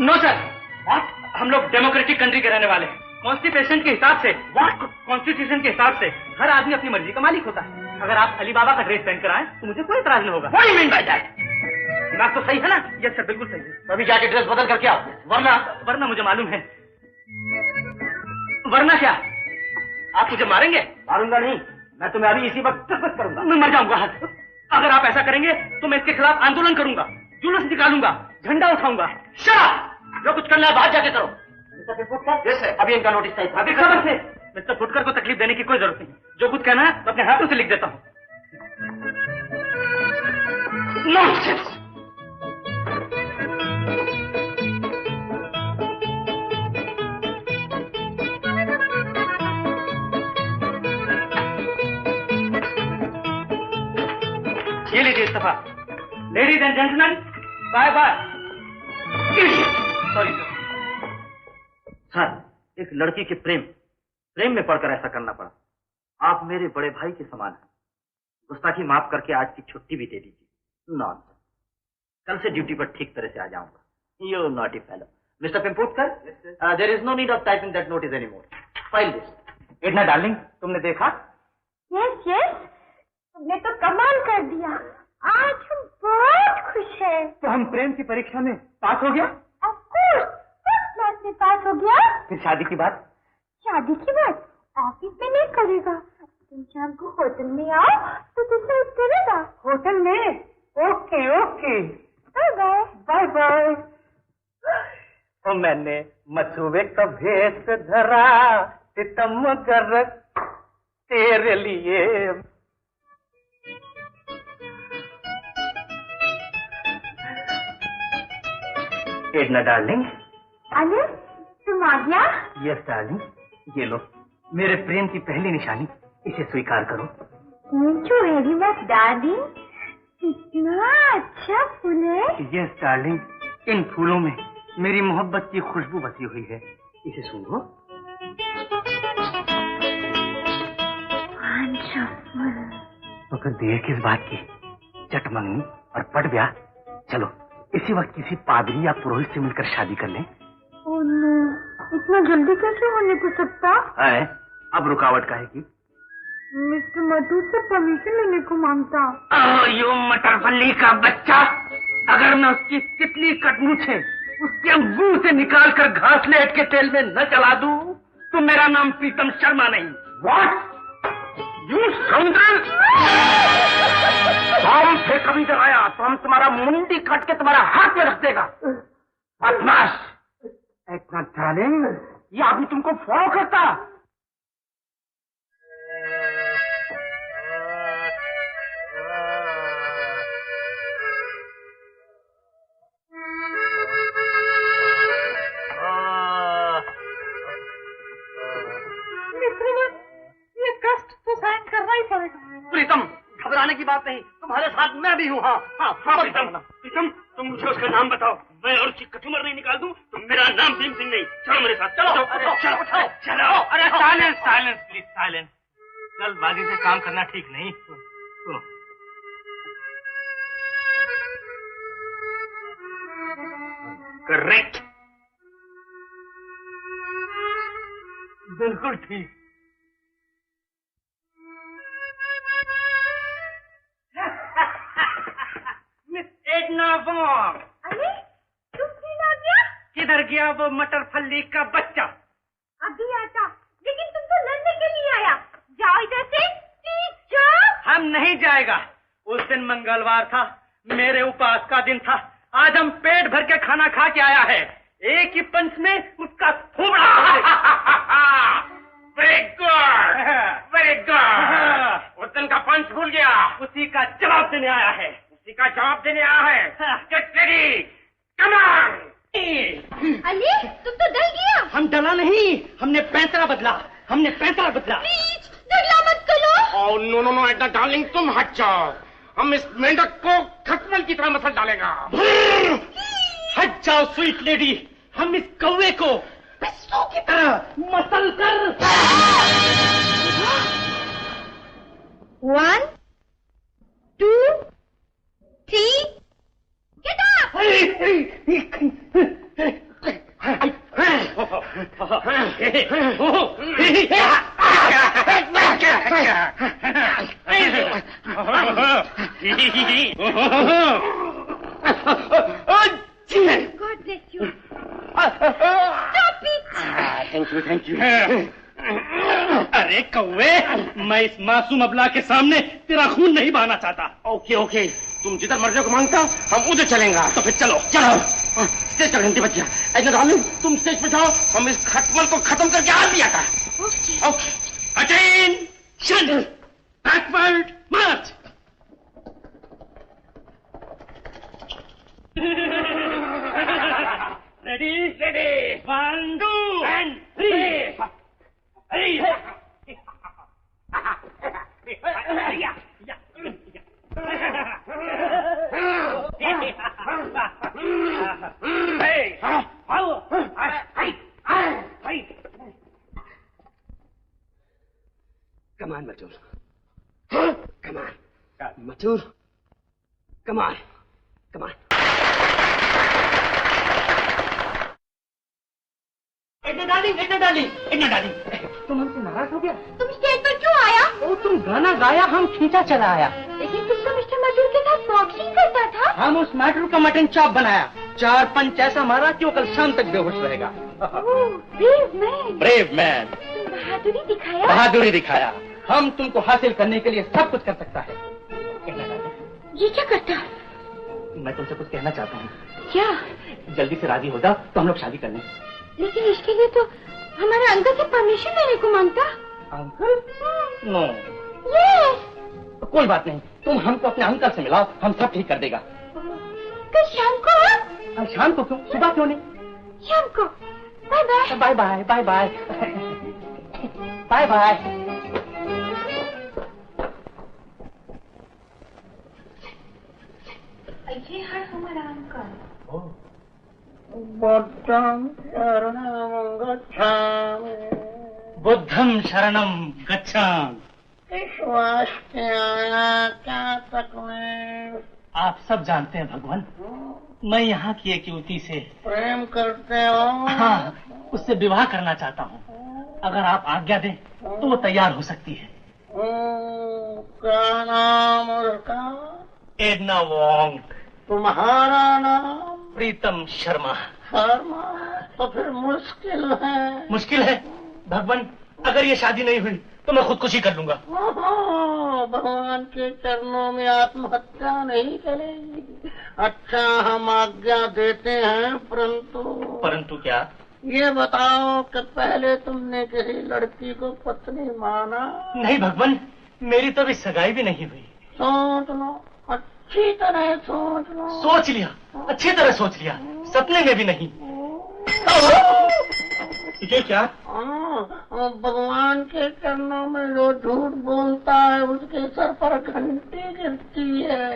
No sir. What? हम लोग डेमोक्रेटिक कंट्री के रहने वाले हैं। कॉन्स्टिट्यूशन के हिसाब से, कॉन्स्टिट्यूशन के हिसाब से हर आदमी अपनी मर्जी का मालिक होता है। अगर आप अली बाबा का ड्रेस पहनकर आए तो मुझे कोई इतराज नहीं होगा। What do you mean by that? दिमाग तो सही है ना? यस सर, बिल्कुल सही है। अभी जाके ड्रेस बदल करके आओ, वरना मुझे मालूम है। वरना क्या? आप मुझे मारेंगे? मारूंगा नहीं, मैं तुम्हें अभी इसी वक्त तक करूंगा। मैं मर जाऊंगा। अगर आप ऐसा करेंगे तो मैं इसके खिलाफ आंदोलन करूंगा, जुलूस निकालूंगा, झंडा उठाऊंगा। शट! जो कुछ करना है बाहर जाके करो। मिस्टर फुटकर, अभी इनका नोटिस चाहिए। अभी खबर से मिस्टर फुटकर को तकलीफ देने की कोई जरूरत नहीं। जो कुछ कहना है मैं अपने हाथों से लिख देता हूँ। नॉनसेंस! ये लीजिए इस्तीफा। Ladies and gentleman, bye bye. Sorry sir. Sir, एक लड़की के प्रेम में पड़कर ऐसा करना पड़ा। आप मेरे बड़े भाई के समान हैं। गुस्ताखी माफ करके आज की छुट्टी भी दे दीजिए। नॉनसेंस। कल से ड्यूटी पर ठीक तरह से आ जाऊंगा। You naughty fellow. Mister Pimputkar, there is no need of typing that notice anymore. File this. इतना डार्लिंग, तुमने देखा? यस यस, तुमने तो कमाल कर दिया। आज हम बहुत खुश हैं। तो हम प्रेम की परीक्षा में पास हो गया? ऑफ कोर्स, फर्स्ट क्लास में पास हो गया। फिर शादी की बात? शादी की बात ऑफिस में नहीं करेगा। तुम शाम को होटल में आओ तो डिसाइड करेगा। होटल में? Okay okay, bye bye. Bye bye. तो मैंने मसूबे का भेष धरा, सितम कर तेरे लिए। Edna darling. अरे तुम आ गया? यस डार्लिंग, ये लो मेरे प्रेम की पहली निशानी, इसे स्वीकार करो। Thank you very much darling, कितना अच्छा फूल है। यस डार्लिंग, इन फूलों में मेरी मोहब्बत की खुशबू बसी हुई है, इसे सूंघो। तो फिर देर किस बात की? चट मंगनी और पट ब्याह। चलो इसी वक्त किसी पादरी या पुरोहित से मिलकर शादी कर लें? ओह नो, इतना जल्दी कैसे होने को सकता? है, अब रुकावट काहे की? मिस्टर मधुर से परमिशन लेने को मांगता। यो मटरफल्ली का बच्चा, अगर मैं उसकी तितली कटमूछे उसके मुंह से निकाल कर घास लेट के तेल में न चला दूं, तो मेरा नाम प्रीतम शर्मा नहीं। What? You scoundrel! हम फिर कभी इधर आया तो हम तुम्हारा मुंडी काट के तुम्हारा हाथ में रख देगा। बदमाश! इतना डार्लिंग, ये आदमी तुमको फॉलो करता? प्रीतम, घबराने की बात नहीं, तुम्हारे साथ मैं भी हूँ। हाँ हाँ हाँ प्रीतम, तुम मुझे उसका नाम बताओ। मैं और उसकी कचूमर नहीं निकाल दूं तो मेरा नाम भीम सिंह नहीं। चलो मेरे साथ, चलो चलो चलो। अरे साइलेंस साइलेंस प्लीज साइलेंस। जल्दबाजी से काम करना ठीक नहीं। सुनो, करेक्ट, बिल्कुल ठीक। Miss Edna Wong. अरे तुम आ गया? किधर गया वो मटर फल्ली का बच्चा? अभी आता, लेकिन तुम तो लड़ने के लिए आया। जाओ इधर से, प्लीज जाओ। हम नहीं जाएगा। उस दिन मंगलवार था, मेरे उपवास का दिन था। आज हम पेट भर के खाना खा के आया है। एक ही पंच में उसका थोबड़ा। Very good, very good. उस दिन का पंच भूल गया, उसी का जवाब देने आया है। उसी का जवाब देने आया है। Get ready, come on. Ali, तुम तो डर गया। हम डरा नहीं, हमने पैंतरा बदला, हमने पैंतरा बदला। प्लीज डरला मत करो। Oh no no no Edna darling, तुम हट जाओ। हम इस मेंढक को खसमल की तरह मसल डालेगा। हट जाओ स्वीट लेडी, हम इस कौवे को पिस्सों की तरह मसल कर। 1 2 3 get God bless you. Stop it. Thank you. अरे कौवे, मैं इस मासूम अबला के सामने तेरा खून नहीं बहाना चाहता। ओके ओके, तुम जिधर मर्जी को मांगता हम उधर चलेंगे। तो फिर चलो चलो। स्टेज पर घंटी बज गया। एडना डार्लिंग, तुम स्टेज पे जाओ, हम इस खटमल को खत्म करके आ भी आता। Okay, attention, backward March. Ready ready, 1 2 and 3। Come on, Matur. Come on. Matur. Come on. Come on. Edna darling, तुम हमसे नाराज हो गया? तुम स्टेज पर क्यों आया? ओ, तुम गाना गाया, हम खींचा चला आया। लेकिन तुम तो मिस्टर मधुर के साथ बॉक्सिंग करता था। हम उस मैटर का मटन चॉप बनाया, 4 पंच ऐसा मारा कि वो कल शाम तक बेहोश रहेगा। Brave man. बहादुरी दिखाया। बहादुरी दिखाया। हम तुमको हासिल करने के लिए सब कुछ कर सकता है। ये क्या करता? मैं तुमसे कुछ कहना चाहता हूँ। क्या? जल्दी से राजी हो जाओ तो हम लोग शादी कर लें। लेकिन इसके लिए तो हमारे अंकल से परमिशन लेने को मांगता। अंकल? नो। यस। कोई बात नहीं, तुम हमको अपने अंकल से मिलाओ, हम सब ठीक कर देगा। कल शाम को? शाम को क्यों, सुबह क्यों नहीं? शाम को। Bye bye. Bye bye bye bye bye bye. ये है हमारा अंकल। बुद्धम शरणम गच्छामि। इस वास्ते आया क्या तकलीफ? आप सब जानते हैं भगवान, मैं यहाँ की एक युवती से प्रेम करते हो? हाँ, उससे विवाह करना चाहता हूँ। अगर आप आज्ञा दें तो वो तैयार हो सकती है। क्या नाम उसका? Edna Wong. तुम्हारा नाम? प्रीतम शर्मा। शर्मा? तो फिर मुश्किल है। मुश्किल है? भगवान, अगर ये शादी नहीं हुई तो मैं खुदकुशी कर लूंगा। भगवान के चरणों में आत्महत्या नहीं चलेगी। अच्छा, हम आज्ञा देते हैं, परंतु क्या? ये बताओ कि पहले तुमने किसी लड़की को पत्नी माना? नहीं भगवान, मेरी तो अभी सगाई भी नहीं हुई। सोच लो, अच्छी तरह सोच लो। सोच लिया, अच्छी तरह सोच लिया, सपने में भी नहीं। ये क्या? भगवान के चरणों में जो झूठ बोलता है उसके सर पर घंटी गिरती है।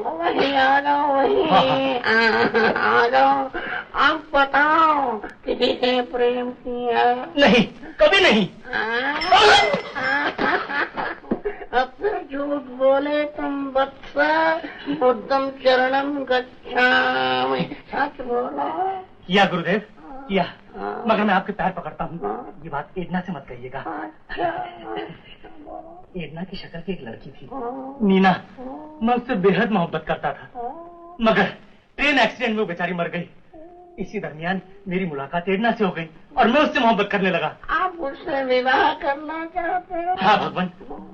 वही आ जाओ, वही आ जाओ। आप बताओ, किसी से प्रेम किया? नहीं, कभी नहीं। अब फिर झूठ बोले तुम बत्सा, बुद्धम चरणम गच्छामि। सच बोला? किया गुरुदेव, किया। मगर मैं आपके पैर पकड़ता हूँ, ये बात एडना से मत कहिएगा। एडना की शक्ल की एक लड़की थी, नीना। मैं उससे बेहद मोहब्बत करता था, मगर ट्रेन एक्सीडेंट में वो बेचारी मर गई। इसी दरमियान मेरी मुलाकात एडना से हो गई और मैं उससे मोहब्बत करने लगा। आप उससे विवाह करना चाहते हो? हाँ भगवान,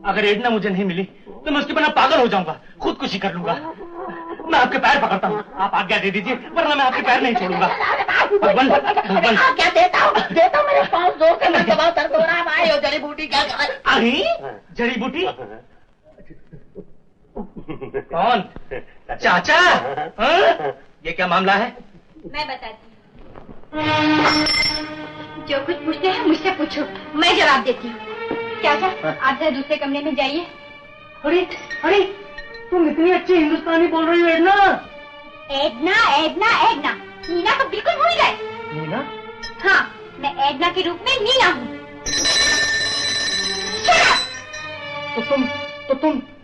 अगर एडना मुझे नहीं मिली तो मैं उसके बिना पागल हो जाऊंगा, खुदकुशी कर लूंगा। मैं आपके पैर पकड़ता हूँ, आप आज्ञा दे दीजिए, वरना मैं आपके पैर नहीं छोड़ूंगा। भगवान, भगवान। क्या देता हूँ मेरे पास जोर से, मैं दबा कर दो रहा। आए हो जड़ी बूटी? क्या जड़ी बूटी? कौन? चाचा? ये क्या मामला है? मैं बताती हूँ। जो कुछ पूछते हैं मुझसे पूछो, मैं जवाब देती हूँ। चाचा, आप जरा दूसरे कमरे में जाइए। अरे अरे, तुम इतनी अच्छी हिंदुस्तानी बोल रही हो Edna. Edna, Edna, Edna. Neena को बिल्कुल भूल गए। नीना? हाँ, मैं एडना के रूप में नीना हूँ।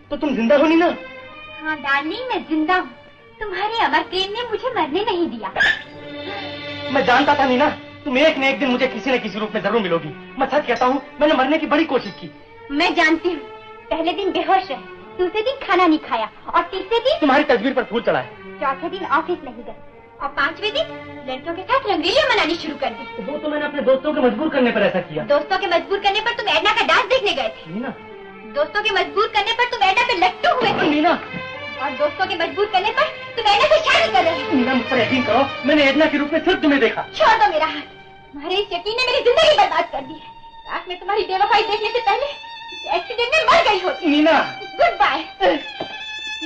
तो तुम जिंदा हो नीना? हाँ डार्लिंग, मैं जिंदा हूँ। तुम्हारे अमर प्रेम ने मुझे मरने नहीं दिया। मैं जानता था नीना, तुम एक न एक दिन मुझे किसी न किसी रूप में जरूर मिलोगी। मैं सच कहता हूँ, मैंने मरने की बड़ी कोशिश की। मैं जानती हूँ, पहले दिन बेहोश रहे, दूसरे दिन खाना नहीं खाया और तीसरे दिन तुम्हारी तस्वीर पर फूल चढ़ाए, चौथे दिन ऑफिस नहीं गए और पांचवें दिन लड़कियों के साथ रंगेलियां मनानी शुरू कर दी। वो तो मैंने अपने दोस्तों के मजबूर करने पर ऐसा किया। दोस्तों के मजबूर करने पर तुम एडना का डांस देखने गए थे। नीना? दोस्तों के मजबूर करने पर तुम एडना पे लट्टू हुए थे। नीना? और दोस्तों के मजबूर करने पर तुम एडना से शादी कर रहे हो। नीना, मुझ पर यकीन करो, मैंने एडना के रूप में सिर्फ तुम्हें देखा। छोड़ दो मेरा हाथ, तुम्हारे इस यकीन ने मेरी जिंदगी बर्बाद कर दी है। काश मैं तुम्हारी बेवफाई देखने से पहले इस एक्सीडेंट में मर गई होती। Neena, goodbye.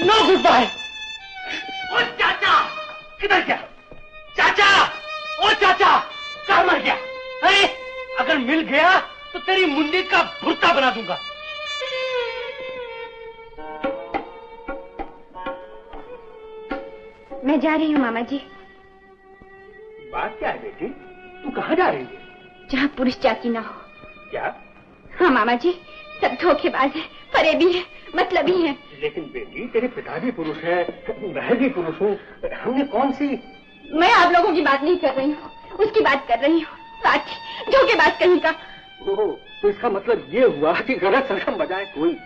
No goodbye. ओ चाचा, किधर गया? चाचा, ओ चाचा, कहाँ मर गया? अरे, अगर मिल गया तो तेरी मुंडी का भुर्ता बना दूंगा। मैं जा रही हूँ मामा जी। बात क्या है बेटी, तू कहाँ जा रही है? जहाँ पुरुष जाति ना हो। क्या? हाँ मामा जी, सब धोखेबाज है, फरेबी है, मतलबी है। लेकिन बेटी, तेरे पिता भी पुरुष है, मैं भी पुरुष हूँ, हमने कौन सी? मैं आप लोगों की बात नहीं कर रही हूँ, उसकी बात कर रही हूँ। साथी धोखेबाज कहीं का। ओह, तो इसका मतलब ये हुआ कि गलत रकम बजाए कोई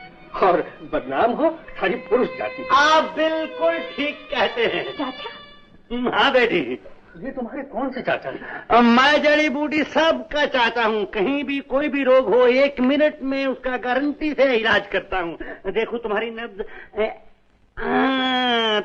और बदनाम हो सारी पुरुष जाति। आप बिल्कुल ठीक कहते हैं चाचा। हाँ बेटी, ये तुम्हारे कौन से चाचा हैं? मैं जड़ी बूटी सबका चाचा हूँ। कहीं भी कोई भी रोग हो 1 मिनट में उसका गारंटी से इलाज करता हूँ। देखो तुम्हारी नब्ज,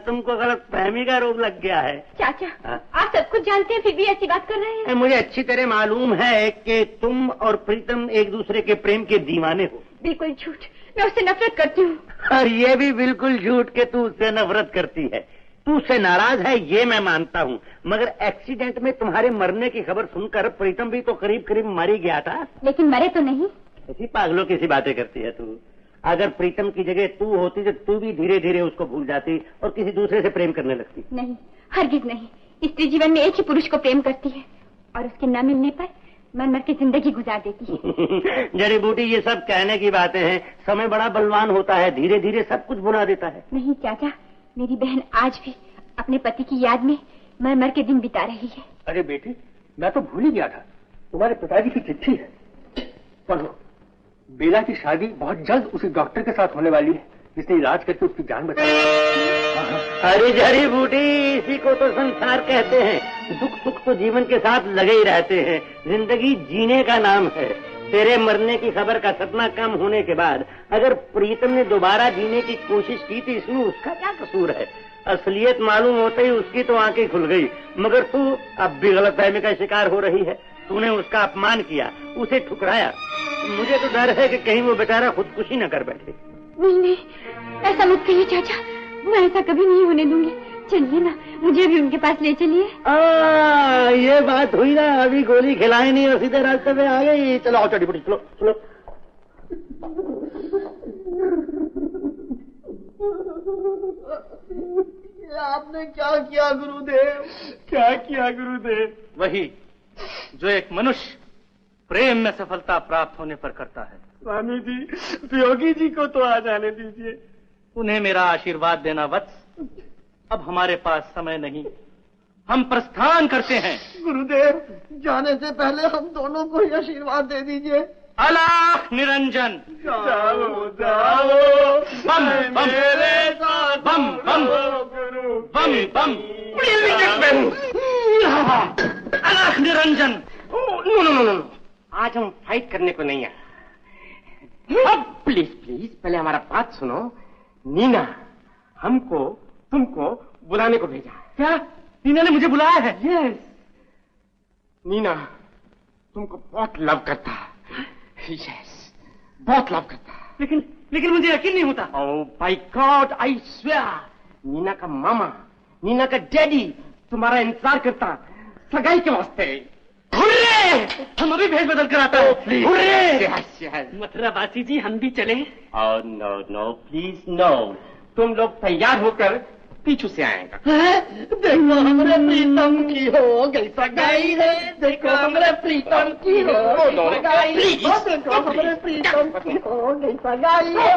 तुमको गलत फहमी का रोग लग गया है। चाचा, आप सब कुछ जानते हैं फिर भी ऐसी बात कर रहे हैं। मुझे अच्छी तरह मालूम है कि तुम और प्रीतम एक दूसरे के प्रेम के दीवाने हो। बिल्कुल झूठ, मैं उससे नफरत करती हूँ। और ये भी बिल्कुल झूठ के तू उससे नफरत करती है। तू उससे नाराज है ये मैं मानता हूँ, मगर एक्सीडेंट में तुम्हारे मरने की खबर सुनकर प्रीतम भी तो करीब करीब मर ही गया था। लेकिन मरे तो नहीं। ऐसी पागलों की सी बातें करती है तू। अगर प्रीतम की जगह तू होती तो तू भी धीरे धीरे उसको भूल जाती और किसी दूसरे से प्रेम करने लगती। नहीं, हरगिज नहीं। स्त्री जीवन में एक ही पुरुष को प्रेम करती है और उसके न मिलने पर मर मर के जिंदगी गुजार देती है। जड़ी बूटी, ये सब कहने की बातें हैं। समय बड़ा बलवान होता है, धीरे धीरे सब कुछ भुला देता है। नहीं चाचा, मेरी बहन आज भी अपने पति की याद में मर मर के दिन बिता रही है। अरे बेटी, मैं तो भूल ही गया था, तुम्हारे पिताजी की चिट्ठी है, पढ़ो। बेला की शादी बहुत जल्द उसी डॉक्टर के साथ होने वाली है जिसने इलाज करके उसकी जान बचाई। हरी जड़ी बूटी, इसी को तो संसार कहते हैं। दुख सुख तो जीवन के साथ लगे ही रहते हैं, जिंदगी जीने का नाम है। तेरे मरने की खबर का सपना कम होने के बाद अगर प्रीतम ने दोबारा जीने की कोशिश की थी, इसमें उसका क्या कसूर है? असलियत मालूम होते ही उसकी तो आंखें खुल गई, मगर तू अब भी गलतफहमी का शिकार हो रही है। तूने उसका अपमान किया, उसे ठुकराया। मुझे तो डर है कि कहीं वो बेचारा खुदकुशी न कर बैठे। नहीं, ऐसा मत कहिए चाचा, मैं ऐसा कभी नहीं होने दूंगी। चलिए ना, मुझे भी उनके पास ले चलिए। ये बात हुई ना, अभी गोली खिलाई नहीं और सीधे रास्ते पे आ गई। चलो आओ चढ़ी पड़ी, चलो चलो। आपने क्या किया गुरुदेव? क्या किया गुरुदेव? वही जो एक मनुष्य प्रेम में सफलता प्राप्त होने पर करता है। स्वामी जी, योगी जी को तो आ जाने दीजिए। उन्हें मेरा आशीर्वाद देना वत्स। अब हमारे पास समय नहीं, हम प्रस्थान करते हैं। गुरुदेव, जाने से पहले हम दोनों को ही आशीर्वाद दे दीजिए। अलाख निरंजन। जाओ जाओ बम बम मेरे साथ, बम बम बम बम। अलाख निरंजन। नो नो नो नो, आज हम फाइट करने को नहीं आए। अब प्लीज प्लीज पहले हमारा बात सुनो। नीना हमको तुमको बुलाने को भेजा। क्या? नीना ने मुझे बुलाया है? यस। नीना तुमको बहुत लव करता है। यस, बहुत लव करता है। लेकिन मुझे यकीन नहीं होता। Oh by God, I swear, Neena का मामा, नीना का डैडी तुम्हारा इंतजार करता सगाई के वास्ते। हुर्रे! हम अभी भेज बदल कर आता है। हुर्रे! मथुरा बासी जी, हम भी चले? Oh no no please no, तुम लोग तैयार होकर पीछू से आएगा। देखो हमरे प्रीतम की हो गई सगाई है, देखो हमरे प्रीतम की हो गई सगाई, देखो हमरे प्रीतम की हो गई सगाई है।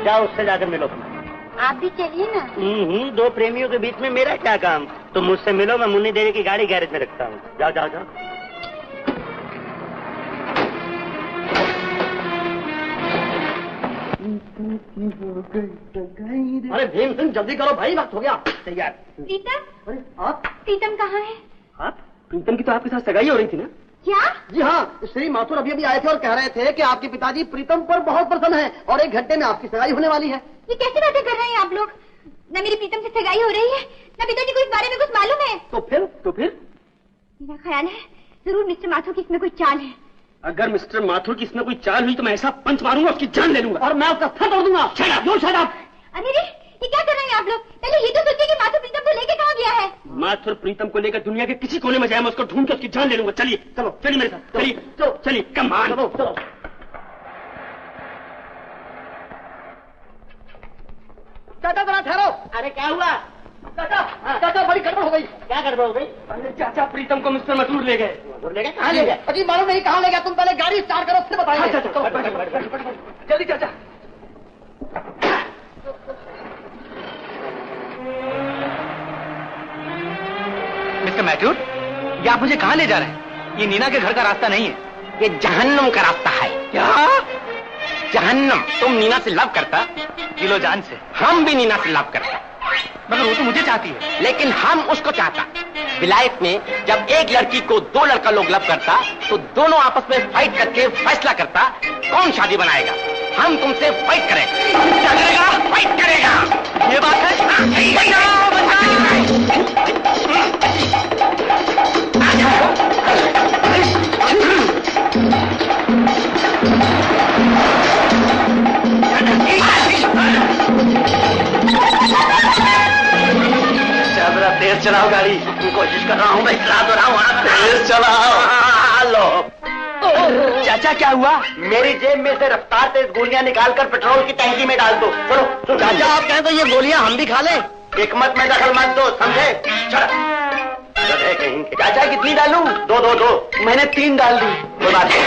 जाओ उससे जाकर मिलो। आप भी चलिए ना। दो प्रेमियों के बीच में मेरा क्या काम? तुम मुझसे मिलो, मैं मुन्नी देवी की गाड़ी गैरेज में रखता हूँ। जाओ जाओ जाओ। अरे भीम सिंह जल्दी करो भाई, वक्त हो गया। तैयार। प्रीतम? अरे आप? प्रीतम कहाँ है? आप? प्रीतम की तो आपके साथ सगाई हो रही थी ना? क्या? जी हाँ, श्री माथुर अभी आए थे और कह रहे थे कि आपके पिताजी प्रीतम पर बहुत प्रसन्न हैं और 1 घंटे में आपकी सगाई होने वाली है। ये कैसी बातें कर रहे हैं आप लोग? न मेरी प्रीतम से सगाई हो रही है, न पिताजी को इस बारे में कुछ मालूम है। तो फिर? मेरा ख्याल है जरूर मिस्टर माथुर की इसमें कोई चाल है। अगर मिस्टर माथुर की इसमें कोई चाल हुई तो मैं ऐसा पंच मारूंगा उसकी जान ले लूंगा और मैं उसका सर तोड़ दूंगा। Shut up. अरे रे, ये क्या कर रहे हैं आप लोग? पहले ये तो सोचिए कि माथुर प्रीतम को लेके कहाँ गया है। माथुर प्रीतम को लेकर दुनिया के किसी कोने में जाए, मैं उसको ढूंढ के उसकी जान ले लूंगा। चलिए चलो, चलिए मेरे साथ, चलिए कम ऑन। चलो। चाचा जरा ठहरो। अरे क्या हुआ? चाचा बड़ी गड़बड़ हो गई। क्या गड़बड़ हो गई? अरे चाचा, प्रीतम को मिस्टर मथुर ले गए। कहाँ ले गए? अजी मालूम नहीं कहाँ ले गया, तुम पहले गाड़ी स्टार्ट करो, उससे बताइए। जल्दी चाचा। मिस्टर मैथ्यूज, ये आप मुझे कहाँ ले जा रहे हैं? ये नीना के घर का रास्ता नहीं है। ये जहन्नम का रास्ता है। क्या? जहन्नम। तुम नीना से लव करता? दिलो जान से। हम भी नीना से लव करता, मगर वो तो मुझे चाहती है। लेकिन हम उसको चाहता। विलायत में जब एक लड़की को 2 लड़का लोग लव करता तो दोनों आपस में फाइट करके फैसला करता कौन शादी बनाएगा। हम तुमसे फाइट करेंगे। क्या करेगा? फाइट करेगा। ये बात है? तेज चलाओ गाड़ी। कोशिश कर रहा हूँ, मैं चला तो रहा हूँ। तेज चलाओ। लो चाचा क्या हुआ? मेरी जेब में से रफ्तार तेज गोलियां निकालकर पेट्रोल की टंकी में डाल दो। चलो चाचा, आप कहें तो ये गोलियां हम भी खा लें। हिकमत में दखल मत दो, समझे? चलो कहीं चाचा, कितनी डालूं? दो। मैंने 3 डाल दी। कोई बात नहीं।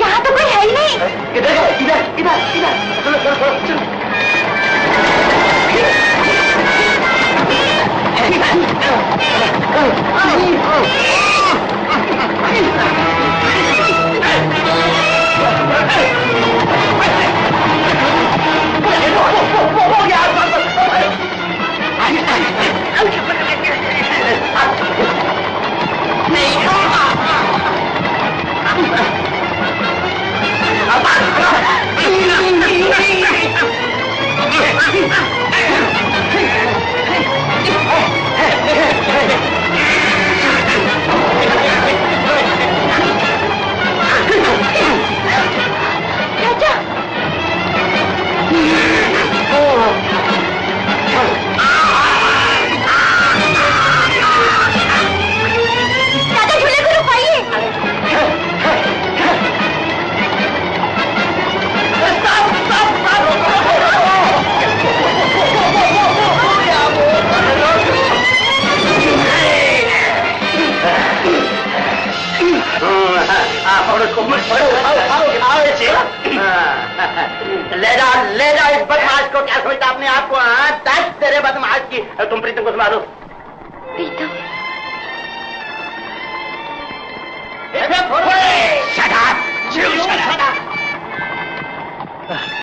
यहाँ तो कोई है ही नहीं। इधर चलो। ले जाओ इस बदमाश को। क्या सोचता अपने आप को? दस तेरे बदमाश की। तुम प्रीतम को संभालो। प्रीतम Shut up! You shut up!